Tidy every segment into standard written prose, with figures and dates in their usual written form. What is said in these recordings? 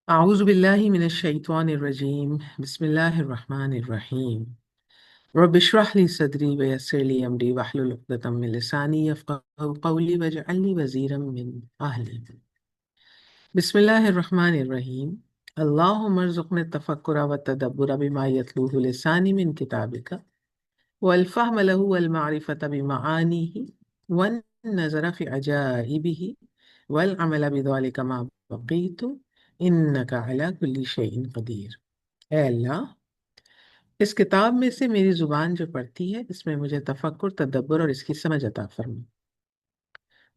अऊज़ु बिल्लाहि मिनश शैतानिर रजीम बिस्मिल्लाहिर रहमानिर रहीम रब्बि इश्रह ली सदरी व यस्सिर ली अमरी वहलुल उक़दतम मिन लिसानी यफ़क़हू क़ौली वजअल वज़ीरम मिन अहली। बिस्मिल्लाहिर रहमानिर रहीम। अल्लाहुम्मा अर्ज़ुक़नी तफ़क्कुर व तदब्बुर बिमा यतलूहु लिसानी मिन किताबिका वल फ़हम लहू वल मारिफ़त बिमआनीही वन नज़र फ़ी अजाइबिही वल अमल बिज़ालिका मा बक़ीतु इन्नका अला कुल्ली शैइन क़दीर। ऐ अल्लाह, इस किताब में से मेरी जुबान जो पढ़ती है इसमें मुझे तफक्कुर, तदब्बर और इसकी समझ अता फरमा,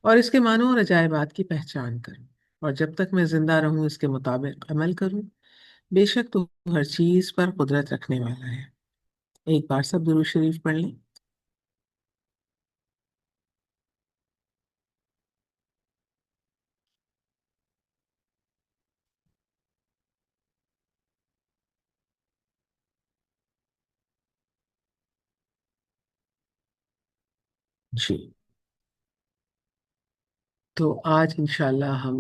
और इसके मानों और अजायबात की पहचान करूं, और जब तक मैं जिंदा रहूं इसके मुताबिक अमल करूं। बेशक तू हर चीज पर कुदरत रखने वाला है। एक बार सब दुरूद शरीफ पढ़ लें। जी, तो आज इंशाल्लाह हम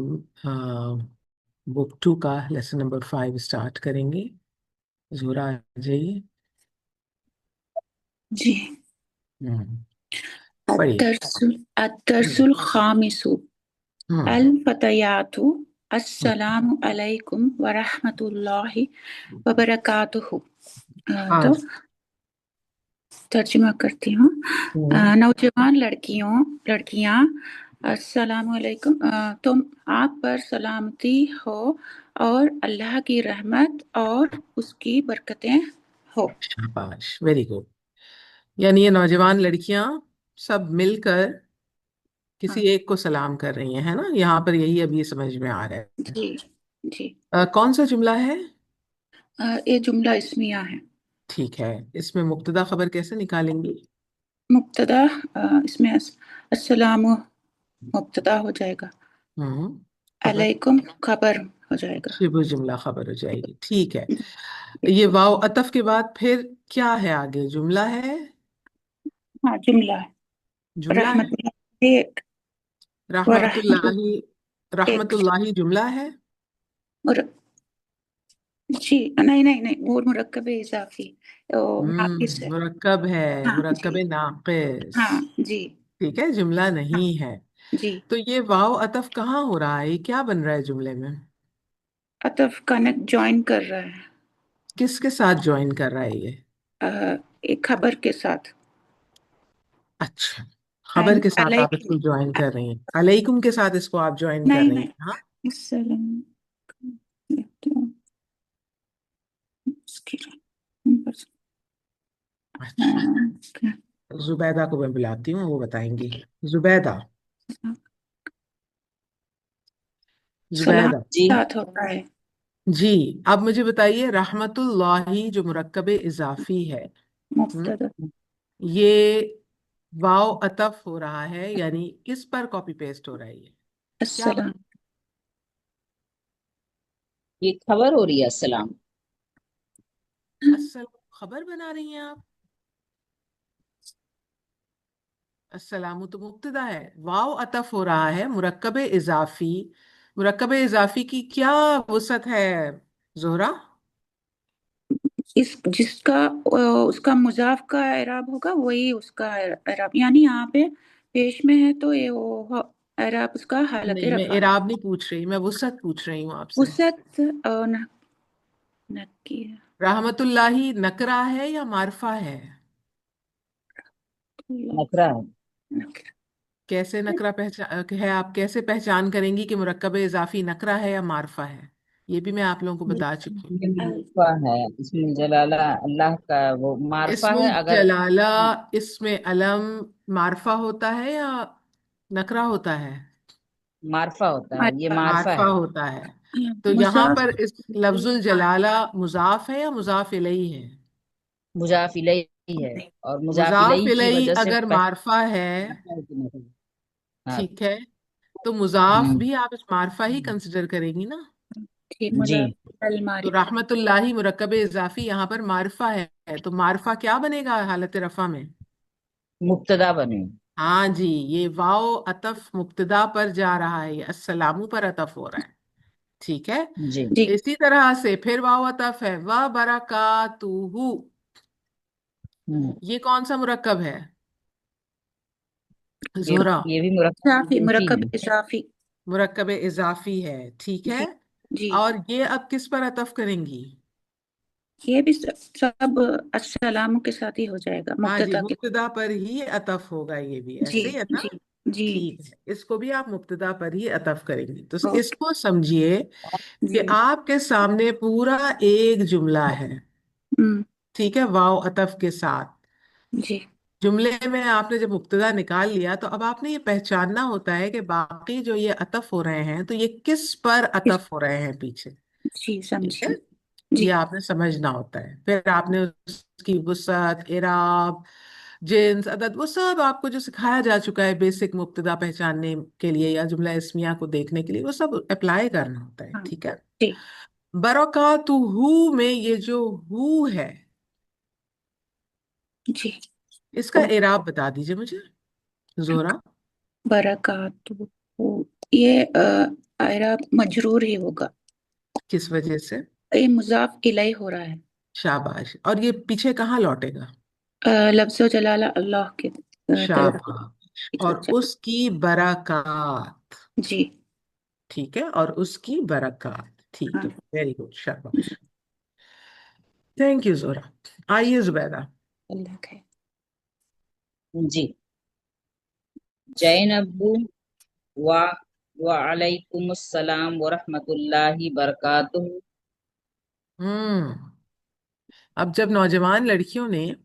बुक 2 का लेसन नंबर 5 स्टार्ट करेंगे। जोरा आ जाइए। जी। हम्म, पढ़िए। अद्दर्सुल खामिसु हम्म, अल फतयातु अस्सलामु अलैकुम व रहमतुल्लाहि व बरकातुहू। हाँ। तो तर्जुमा करती हूँ। हम्म, नौजवान लड़कियां, अस्सलामु अलैकुम। तुम आप पर सलामती हो और अल्लाह की रहमत और उसकी बरकतें हो। शाबाश, वेरी गुड। यानी ये नौजवान लड़कियां सब मिलकर किसी हाँ एक को सलाम कर रही हैं, है ना? यहाँ पर यही अभी समझ में आ रहा है। जी जी। कौन सा जुमला है? ये जुमला इस्मिया है। ठीक है, इसमें मुब्तदा खबर कैसे निकालेंगे? मुब्तदा इसमें अस्सलामु मुब्तदा हो जाएगा, खबर अलैकुम खबर हो जाएगा। शिबु जुमला खबर हो जाएगी। ठीक है। ये वाव अतफ के बाद फिर क्या है आगे? जुमला है? हाँ जुमला है। जुमला है। रहमतुल्लाह एक व रहमतुल्लाह रहमतुल्लाही। एक रहमतुल्लाही जुमला है। और जी नहीं नहीं नहीं, वो मुरक्कब इजाफी नाकिस है। मुरक्कब है। हाँ मुरक्कब जी। नाकिस। हाँ जी। ठीक है, जुमला हाँ नहीं है। जी। तो ये वाव अतफ कहाँ हो रहा है? ये क्या बन रहा है जुमले में? अतफ कनेक्ट ज्वाइन कर रहा है किसके साथ ज्वाइन कर रहा है ये? एक खबर के साथ। अच्छा, खबर के साथ आप अलैकुम। इसको ज्वाइन कर रही हैं। अलैकुम के साथ इसको आप ज्वाइन कर नहीं रही नहीं, हैं। हाँ। अस्सलाम। अच्छा, जुबैदा को मैं बुलाती हूँ, वो बताएंगी। जुबैदा। सलाम जुबैदा। के साथ होता है। जी। अब मुझे बताइए, रहमतुल्लाही जो मुरक्कब इजाफी है, हम्म, मुब्तदा ये वाव अतफ हो रहा है, यानी किस पर कॉपी पेस्ट हो रहा है? ये क्या अस्सलाम। ये खबर हो रही है अस्सलाम। असल खबर बना रही हैं आप? अस्सलामु तो मुब्तदा है, वाव अतफ हो रहा है मुरक्कब इजाफी। मुरक्कब इजाफी की क्या वसअत है जोहरा? इस जिसका उसका मुजाफ का एराब होगा वही उसका एराब, यानी यहाँ पे पेश में है तो ये वो एराब उसका हालत नहीं, मैं रफा है। इराब नहीं पूछ रही, मैं वसअत पूछ रही हूँ आपसे। वसत नकीर रहमतुल्लाही नकरा है या मारफा है? नकरा है। नकीर। कैसे नकरा पहचान है? आप कैसे पहचान करेंगी कि मुरक्कब इजाफी नकरा है या मारफा है? ये भी मैं आप लोगों को बता चुकी हूँ। ये मारफा है, इसमें जलाला अल्लाह का वो मारफा इस्मुल है अगर। जलाला, इसमें अलम मारफा होता है या नकरा होता है? मारफा होता है, ये मारफा मारफा है। होता है। तो यहाँ मुजाफ पर इस लफ्जुल जलाला मुजाफ है या मुजाफ इलैही है? मुजाफ इलैही है, और मुजाफ मुजाफ इलैही की इलैही वजह से अगर मारफा है, हाँ। ठीक है, तो मुजाफ हम्म, भी आप इस मारफा ही कंसिडर करेंगी ना? ठीक जी। मुजाफ अल तो मारिफा। रहमतुल्लाही मुरक्कब इजाफी यहाँ पर मारफा है, तो मारफा क्या बनेगा हालत रफा में? मुब्तदा बने। हाँ जी, ये वाव अतफ मुब्तदा पर जा रहा है, ये अस्सलामु पर अतफ हो रहा है। ठीक है। जी जी इसी तरह से फिर वाव अतफ है, व बरकातुहू। हम्म, ये कौन सा मुरक्कब है ये जोहरा? ये भी मुरक्कब इजाफी, इजाफी मुरक्कब है। इजाफी। मुरक्कब इजाफी है, ठीक है। जी जी। और ये अब किस पर अतफ करेंगी? ये भी सब अस्सलाम के साथ ही हो जाएगा, हाँ जी, मुब्तदा के। मुब्तदा पर ही अतफ होगा, ये भी जी ऐसे ही है ना। जी जी। ठीक है, इसको भी आप मुब्तदा पर ही अतफ करेंगी। तो ओके। इसको समझिए कि जी। आपके सामने पूरा एक जुमला है, हम्म। ठीक है, वाव अतफ के साथ। जी जुमले में आपने जब मुब्तदा निकाल लिया तो अब आपने ये पहचानना होता है कि बाकी जो ये अतफ हो रहे हैं तो ये किस पर अतफ हो रहे हैं पीछे। जी, ठीक है, समझी। ये जी आपने समझना होता है। फिर आपने उसकी वुसअत, इराब, जिन्स, अदद, वो सब आपको जो सिखाया जा चुका है बेसिक मुब्तदा पहचानने के लिए या जुमला इस्मिया को देखने के लिए, वो सब अप्लाई करना होता है, हाँ। ठीक है। जी बरकातुहू में ये जो हु है, जी। इसका ओ, इराब बता दीजिए मुझे जोरा। बरकातहू, ये आयरा मजरूर ही होगा। किस वजह से? ये मुजाफ इलैह हो रहा है। शाबाश। और ये पीछे कहाँ लौटेगा? लफ्ज़ो जलाला अल्लाह के तरफ शाबाश। पीछे और उसकी बरक़ात, जी ठीक है, और उसकी बरक़ात, ठीक हाँ। है, वेरी गुड, जी शाबाश। थैंक यू जोरा। आइए जुबैदा। अल्लाह खैर। जी। जैनब व वालेकुमुस्सलाम व रहमतुल्लाहि बरकातुहू। हम्म। अब जब नौजवान लड़कियों ने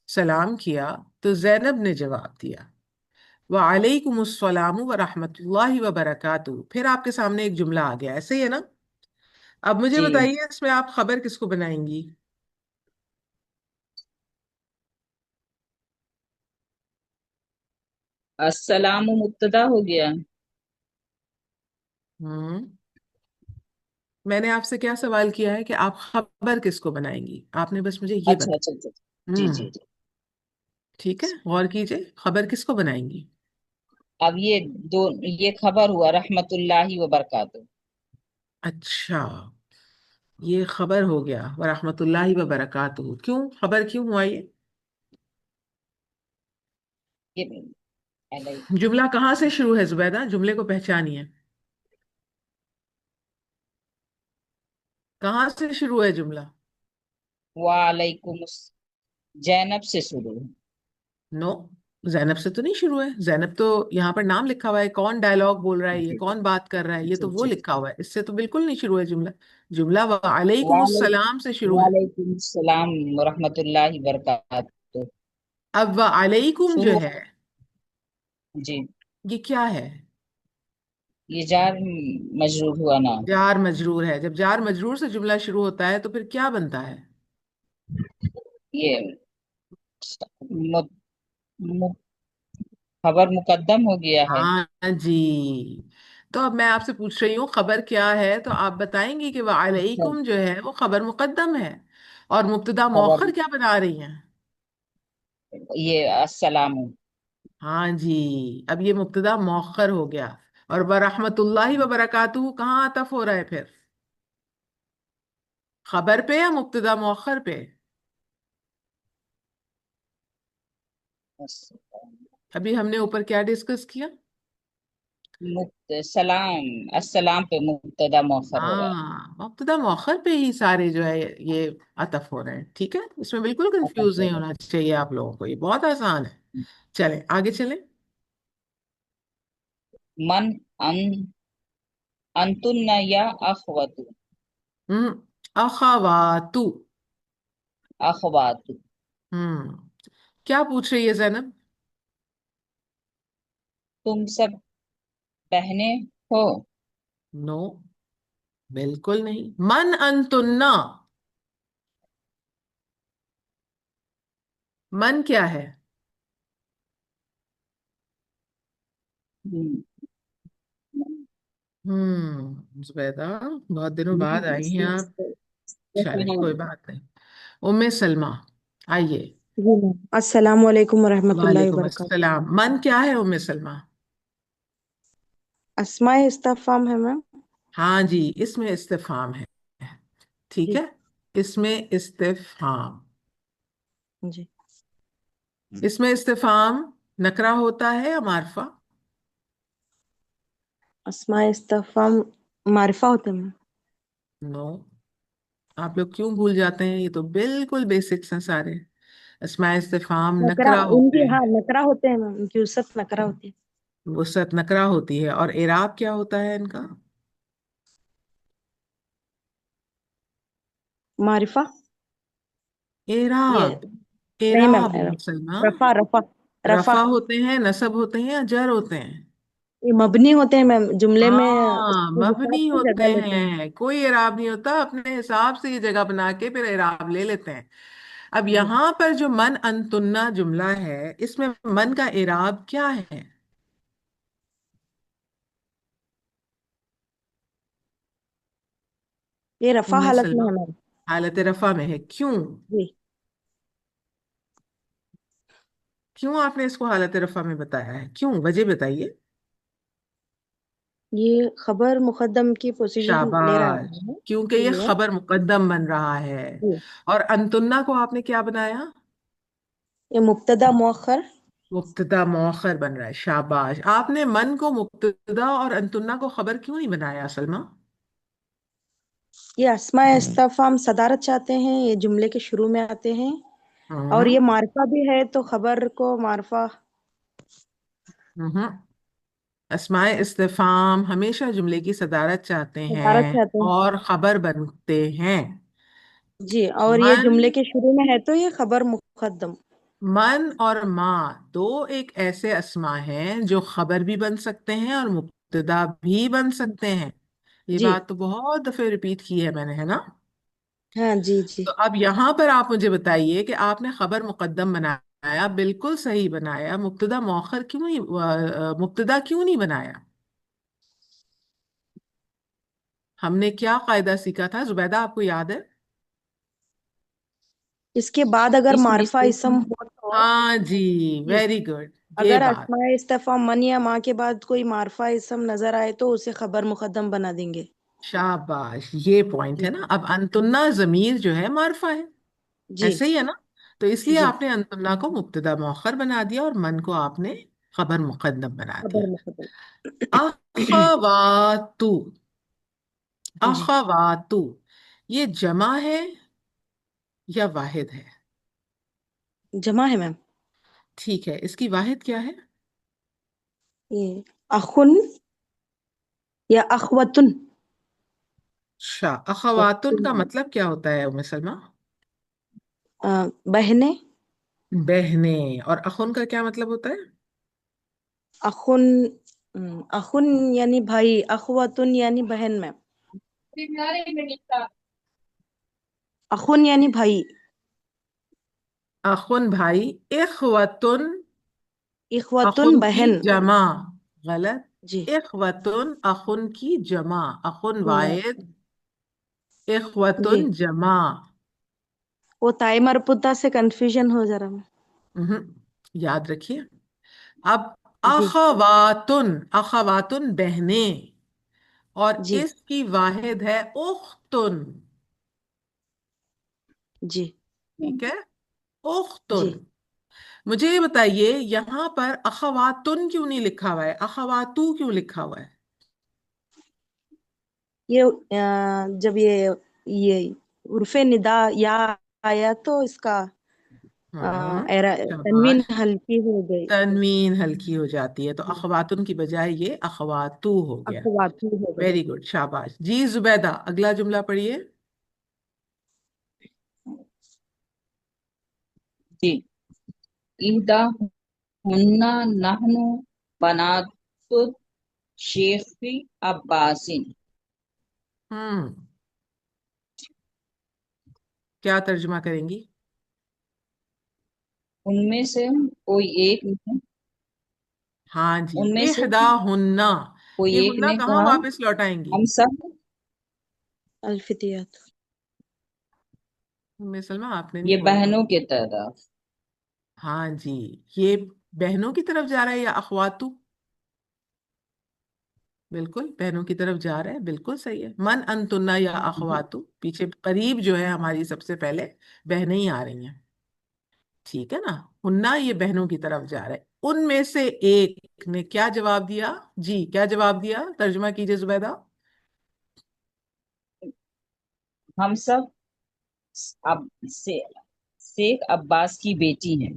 सलाम किया तो जैनब ने जवाब दिया वालेकुमुस्सलाम व रहमतुल्लाहि व बरकातुहू। फिर आपके सामने एक जुमला आ गया, ऐसे ही है ना। अब मुझे जी। बताइए इसमें आप खबर किसको बनाएंगी? अस्सलाम मुब्तदा हो गया। हम्म। मैंने आपसे क्या सवाल किया है कि आप खबर किसको बनाएंगी, आपने बस मुझे ये अच्छा बता। अच्छा अच्छा। जी हम्म। जी जी। ठीक है, गौर कीजिए, खबर किसको बनाएंगी? अब ये दो, ये खबर हुआ रहमतुल्लाहि व बरकातुहू। अच्छा, ये खबर हो गया व रहमतुल्लाहि व बरकातुहू। क्यों खबर क्यों हुआ ये? ये अलैहि जुमला कहाँ से शुरू है जुबैदा, जुमले को पहचानिए। कहाँ से शुरू है जुमला? वालेकुमुस, जैनब से शुरू है। नो, जैनब से तो नहीं शुरू है। जैनब तो यहाँ पर नाम लिखा हुआ है, कौन डायलॉग बोल रहा है, ये जी कौन बात कर रहा है, ये जी तो वो जी। लिखा हुआ है। इससे तो बिल्कुल नहीं शुरू है जुमला। जुमला वाले वालेकुमुस्सलाम से शुरू है। वालेकुमुस्सलाम व रहमतुल्लाहि बरकातुहू। अब वालेकुम जो शुरू। है, जी। ये क्या है? ये जार मजरूर हुआ ना। जार मजरूर है। जब जार मजरूर से जुमला शुरू होता है तो फिर क्या बनता है? ये मु, मु, खबर मुकद्दम हो गया है। हाँ जी। तो अब मैं आपसे पूछ रही हूँ खबर क्या है, तो आप बताएंगी कि अच्छा, वालेकुम जो है वो खबर मुकद्दम है। और मुब्तदा खबर मौखर क्या बना रही हैं? ये अस्सलाम। हाँ जी, अब ये मुब्तदा मौखर हो गया। और बरहमतुल्लाहि व बरकातुहू कहाँ अतफ हो रहा है फिर? खबर पे या मुब्तदा मौखर पे? अभी हमने ऊपर क्या डिस्कस किया? सलाम, अस्सलाम पे मुब्तदा मौखर हो रहा है। हाँ, मुब्तदा मौखर पे ही सारे जो है ये अतफ हो रहे हैं, ठीक है। इसमें बिल्कुल अतफ कंफ्यूज हो नहीं रहा होना चाहिए आप लोगों को, ये बहुत आसान है। है। चलें आगे चलें। मन अन अंतुन्ना या अखवतु। हम्म। अखवातु। अखवातु। क्या पूछ रही है जैनब? तुम सब बहने हो। नो, बिल्कुल नहीं। मन अंतुन्ना, मन क्या है? हम्म, जुबैदा, बहुत दिनों बाद आई हैं आप। चले, हाँ। कोई बात नहीं। उम्मे सलमा, आइए। जी मैम, अस्सलाम वालेकुम वरहमतुल्लाहि वालेकुम वबरकातुहू। अस्सलाम। मन क्या है उम्मे सलमा? अस्माए इस्तफाम है मैम। हाँ जी, इसमें इस्तिफाम है। ठीक जी है, इसमें इस्तिफाम। जी। इसमें इस्तिफाम नकरा होता है या मारफा? अस्मा इस्तफाम मारिफा होते हैं। नो। आप लोग क्यों भूल जाते हैं? ये तो बिल्कुल बेसिक्स हैं सारे। अस्माए इस्तिफाम नकरा नकरा होते उनकी, हाँ हैं। नकरा होते हैं मैम, उनकी उसत नकरा होती है। वसअत नकरा होती है। और इराब क्या होता है इनका? मारिफा। ये इराब। नहीं मैम, इराब मुसलमा। रफा रफा। रफा। रफा होते हैं, नसब होते हैं या जर होते हैं? ये मबनी होते हैं मैम, जुमले में हाँ, उसके हिसाब मबनी से होते जगह लेते हैं। हैं। कोई इराब नहीं होता, अपने हिसाब से ये जगह बना के फिर इराब ले लेते हैं। अब जी। यहाँ पर जो मन अंतुन्ना जुमला है, इसमें मन का इराब क्या है? ये रफा उम्मे हालत में सलमा है मैम। हालत रफा में है। क्यों? जी। क्यों आपने इसको हालत रफा में बताया है? क्यों, वजह बताइए। ये खबर मुकद्दम की पोजीशन ले रहा शाबाश। है क्योंकि ये इसलिए। खबर मुकद्दम बन रहा है। जी। और अंतुन्ना को आपने क्या बनाया? ये मुब्तदा मुअख्खर। मुब्तदा मौखर बन रहा है। शाबाश। आपने मन को मुब्तदा और अंतुन्ना को खबर क्यों नहीं बनाया सलमा? ये अस्मा इस्तफाम सदारत चाहते हैं, ये जुमले के शुरू में आते हैं। और हम्म। ये मार्फा भी है तो खबर को मार्फा। हम्म। अस्माए इस्तिफाम हमेशा जुमले की सदारत चाहते सदारत हैं चाहते हैं। और खबर बनते हैं। जी, और ये मन। जुमले के शुरू में है तो ये खबर मुकद्दम। मन और माँ दो एक ऐसे अस्मा हैं जो खबर भी बन सकते हैं और मुब्तदा भी बन सकते हैं। ये जी। बात तो बहुत दफे रिपीट की है मैंने, है ना? हाँ जी जी। तो अब यहाँ पर आप मुझे बताइए कि आपने खबर मुकद्दम बनाया, बिल्कुल सही बनाया। मुब्तदा मौखर क्यों नहीं, मुब्तदा क्यों नहीं बनाया? हमने क्या कायदा सीखा था जुबैदा, आपको याद है? इसके बाद अगर इस मार्फा मिस्टेक इसम हो तो। हाँ जी, जी। Very good. ये अगर बात। अस्माए इस्तफाम मन या माँ के बाद कोई मार्फा इसम नजर आए तो उसे खबर मुकद्दम बना देंगे। शाबाश, ये पॉइंट है जी ना। अब अंतुन्ना जमीर जो है मारफा है, जी ऐसे ही है ना? तो इसलिए जी। आपने अंतुन्ना को मुब्तदा मौखर बना दिया और मन को आपने खबर मुकद्दम बना खबर दिया। मुकद्दम। अखवातु। जी। अखवातु, ये जमा है या वाहिद है? जमा है मैम। ठीक है, इसकी वाहिद क्या है? ये अखुन या अखवतुन। अच्छा, अखवातुन का मतलब क्या होता है उम्मे सलमा? बहने। बहनें। और अखुन का क्या मतलब होता है? अखुन। अखुन यानी भाई, अखवतुन यानी बहन में। अखुन यानी भाई। अखुन भाई। इखवतुन, इखवतुन अखुन की बहन। जमा। गलत। जी। इखवतुन अखुन की जमा। अखुन हाँ, वाहिद, इखवतुन जी। जमा। वो ताई मरबूता से कंफ्यूजन हो जा रहा है। याद रखिए। अब जी अखवातुन, अखवातुन बहनें। और जी इसकी वाहिद है उख्तुन। जी ठीक है, जी। उख्तुन। मुझे ये बताइए, यहां पर अखवातुन क्यों नहीं लिखा हुआ है, अखवातु क्यों लिखा हुआ है? ये जब ये उर्फे निदा या आया तो इसका तनवीन शाबाश। हल्की हो गई। तनवीन हल्की हो जाती है, तो जी। अखवातुन की बजाय ये अखवातु हो गया। अखवातु हो गई। वेरी गुड, शाबाश जी। जुबैदा, अगला जुमला पढ़िए। जी। इहदा हुन्ना नहनु बनातु शेखी अब्बासिन। हम्म, क्या तर्जुमा करेंगी? उनमें से कोई एक ने हाँ जी। उनमें से इहदा हुन्ना। कोई ये एक हुन्ना ने कहाँ कहा, वापस लौटाएंगी? हम सब। अल्फितियात। उम्मे सलमा, आपने नहीं ये पढ़ा। बहनों की तरफ। हाँ जी। ये बहनों की तरफ जा रहा है या अखवातु? बिल्कुल बहनों की तरफ जा रहा है, बिल्कुल सही है। मन अंतुन्ना या अखवातु, पीछे करीब जो है हमारी सबसे पहले बहनें ही आ रही हैं, ठीक है ना। हुन्ना ये बहनों की तरफ जा रहा है। उनमें से एक ने क्या जवाब दिया? जी क्या जवाब दिया, तर्जुमा कीजिए जुबैदा। हम सब अब से शेख अब्बास की बेटी हैं।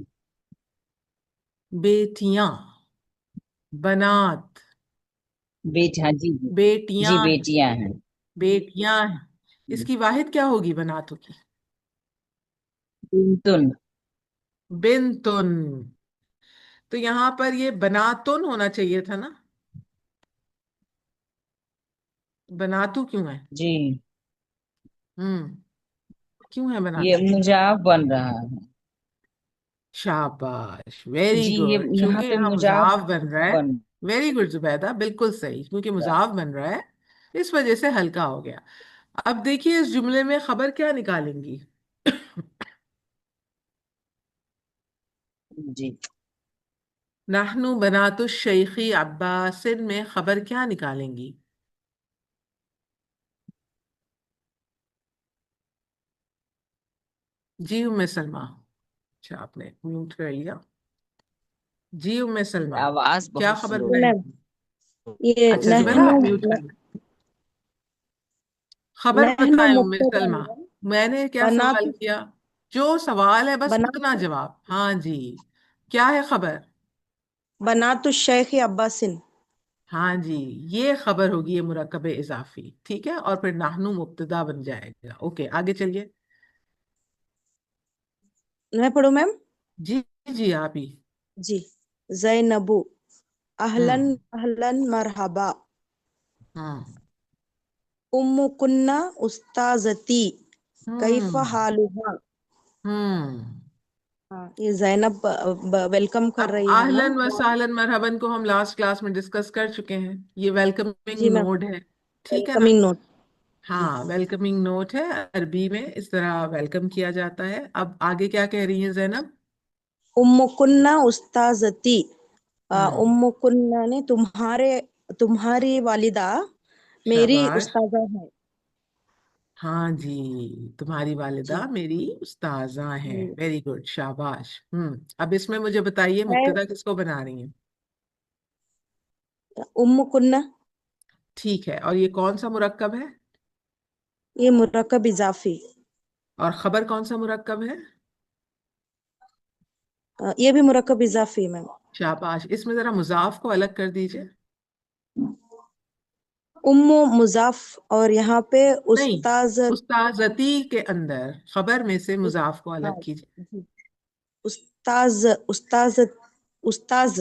बेटियां, बनात, बेटी, हाँ जी जी। बेटियां जी हैं, बेटियां हैं। बेटियां हैं। इसकी वाहिद क्या होगी बनातों की? बिल्तुन। बिनतुन। तो यहां पर ये बनातुन होना चाहिए था ना, बनातु क्यों है? जी, हम्म, क्यों है ये बनातु? मुजाफ बन रहा है। शाबाश, वेरी जी, ये गुड, यहाँ क्योंकि पे यहाँ मुजाफ मुजाफ बन रहा है। बन वेरी गुड जुबैदा, बिल्कुल सही, क्योंकि रहा मुजाफ बन रहा है, इस वजह से हल्का हो गया। अब देखिए इस जुमले में खबर क्या निकालेंगी? है। जी, नहनु बनातु शेखी अब्बासिन में खबर क्या निकालेंगी? जी उम्मे सलमा। अच्छा आपने म्यूट कर लिया। जी उम्मे सलमा, आवाज क्या बहुत खबर स्लो जी है। मैम, बनाएंगी? ये अच्छा जुबैदा नहनु आप म्यूट कर लें। खबर नहनु बताएं उम्मे मुब्तदा सलमा। है, मैंने क्या सवाल बनातु किया? जो सवाल है बस उतना बनातु जवाब, हाँ जी। क्या है खबर? बनातु शेख अब्बासिन। हाँ जी, ये खबर होगी, ये मुरक्कब इजाफी, ठीक है, और फिर नाहनु मुब्तदा बन जाएगा। ओके आगे चलिए। मैं पढ़ूं मैम? जी जी आप ही। जी। जैनबू अहलन हम्म अहलन मरहबा। हम्म उम्मु कुन्ना उस्ताजती कैफ हम्म हालुहा। हम्म हाँ, ये जैनब वेलकम कर अब रही है मैम। आहलन व सहलन मरहबन को हम लास्ट क्लास में डिस्कस कर चुके हैं, ये वेलकमिंग जी मैम, नोट है, ठीक है ना। Welcoming note. जी। हाँ वेलकमिंग नोट है, अरबी में इस तरह वेलकम किया जाता है। अब आगे क्या कह रही है जैनब? उम्मु कुन्ना उस्ताजती। हम्म, उम्मु कुन्ना ने तुम्हारे तुम्हारी वालिदा मेरी शाबाश, उस्ताजा है। हाँ जी, तुम्हारी वालिदा जी। मेरी उस्ताजा हैं, जी। वेरी गुड, शाबाश। अब इसमें मुझे बताइए है मुब्तदा किसको बना रही हैं? उम्मु कुन्ना। ठीक है, और ये कौन सा मुरक्कब है? ये मुरक्कब इजाफी। और खबर कौन सा मुरक्कब है? ये भी मुरक्कब इजाफी मैम। शाबाश, इसमें जरा मुजाफ को अलग कर दीजिए। उम्मु मुजाफ और यहाँ पे नहीं, उस्ताज। उस्ताजती के अंदर खबर में से उस, मुजाफ को हाँ अलग कीजिए। जी। उस्ताज उस्ताज उस्ताज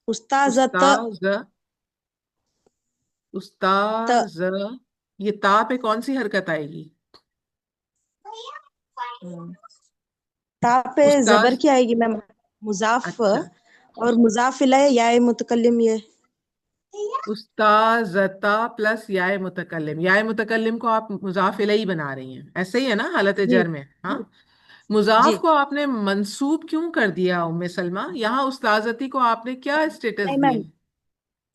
उस्ताजत। उस्ताज, त उस्ताज, ये ता पे कौन सी हरकत आएगी? ता पे जबर उस्ताज, की आएगी मैम। मुजाफ अच्छा, और मुजाफ इलैह या मुतकल्लिम ये। उस्ताजता प्लस याय मुतकल्लिम, याय मुतकल्लिम को आप मुजाफ इलैहि बना रही हैं, ऐसे ही है ना हालत जी जर में? हाँ, जी मुजाफ जी। को आपने मंसूब क्यों कर दिया उम्मे सलमा? यहाँ उस्ताजती को आपने क्या स्टेटस नहीं दिया? मैम,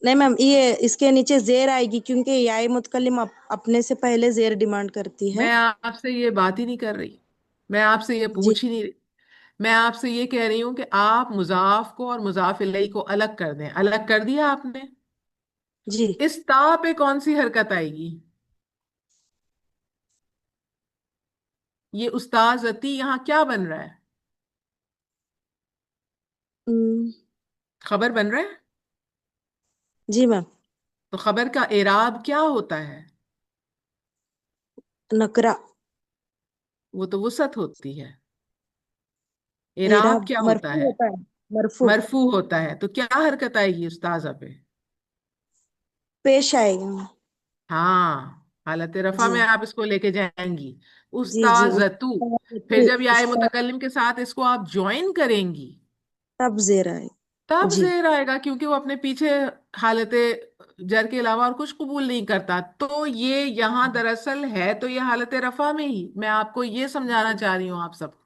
नहीं मैम, ये इसके नीचे जेर आएगी क्योंकि या मुतकल्लिम अपने से पहले जेर डिमांड करती है। मैं आपसे ये बात ही नहीं कर रही, मैं आपसे ये जी पूछ ही नहीं रही। मैं आपसे ये कह रही हूँ कि आप मुजाफ को और मुजाफ इलैहि को अलग कर दें, अलग कर दिया आपने। जी। इस ता पे कौन सी हरकत आएगी? ये उस्ताजती यहाँ क्या बन रहा है? हम्म, खबर बन रहा है। जी मैम। तो खबर का एराब क्या होता है? नकरा। वो तो वसअत होती है। एराब एराब क्या होता मरफू है? होता है। मरफू। मरफू होता है, तो क्या हरकत आएगी उस्ताजा पे? पेश आएगा। हाँ, हालत रफा जी में आप इसको लेके जाएंगी, जी जी। उस्ताजतु। फिर उस्ताद जब याय उस्ताद मुतकल्लिम के साथ इसको आप ज्वाइन करेंगी, तब जेर आए। तब जी जेर आएगा, क्योंकि वो अपने पीछे हालत जर के अलावा और कुछ कबूल नहीं करता। तो ये यहाँ दरअसल है तो ये हालत रफा में ही, मैं आपको ये समझाना चाह रही हूँ आप सबको।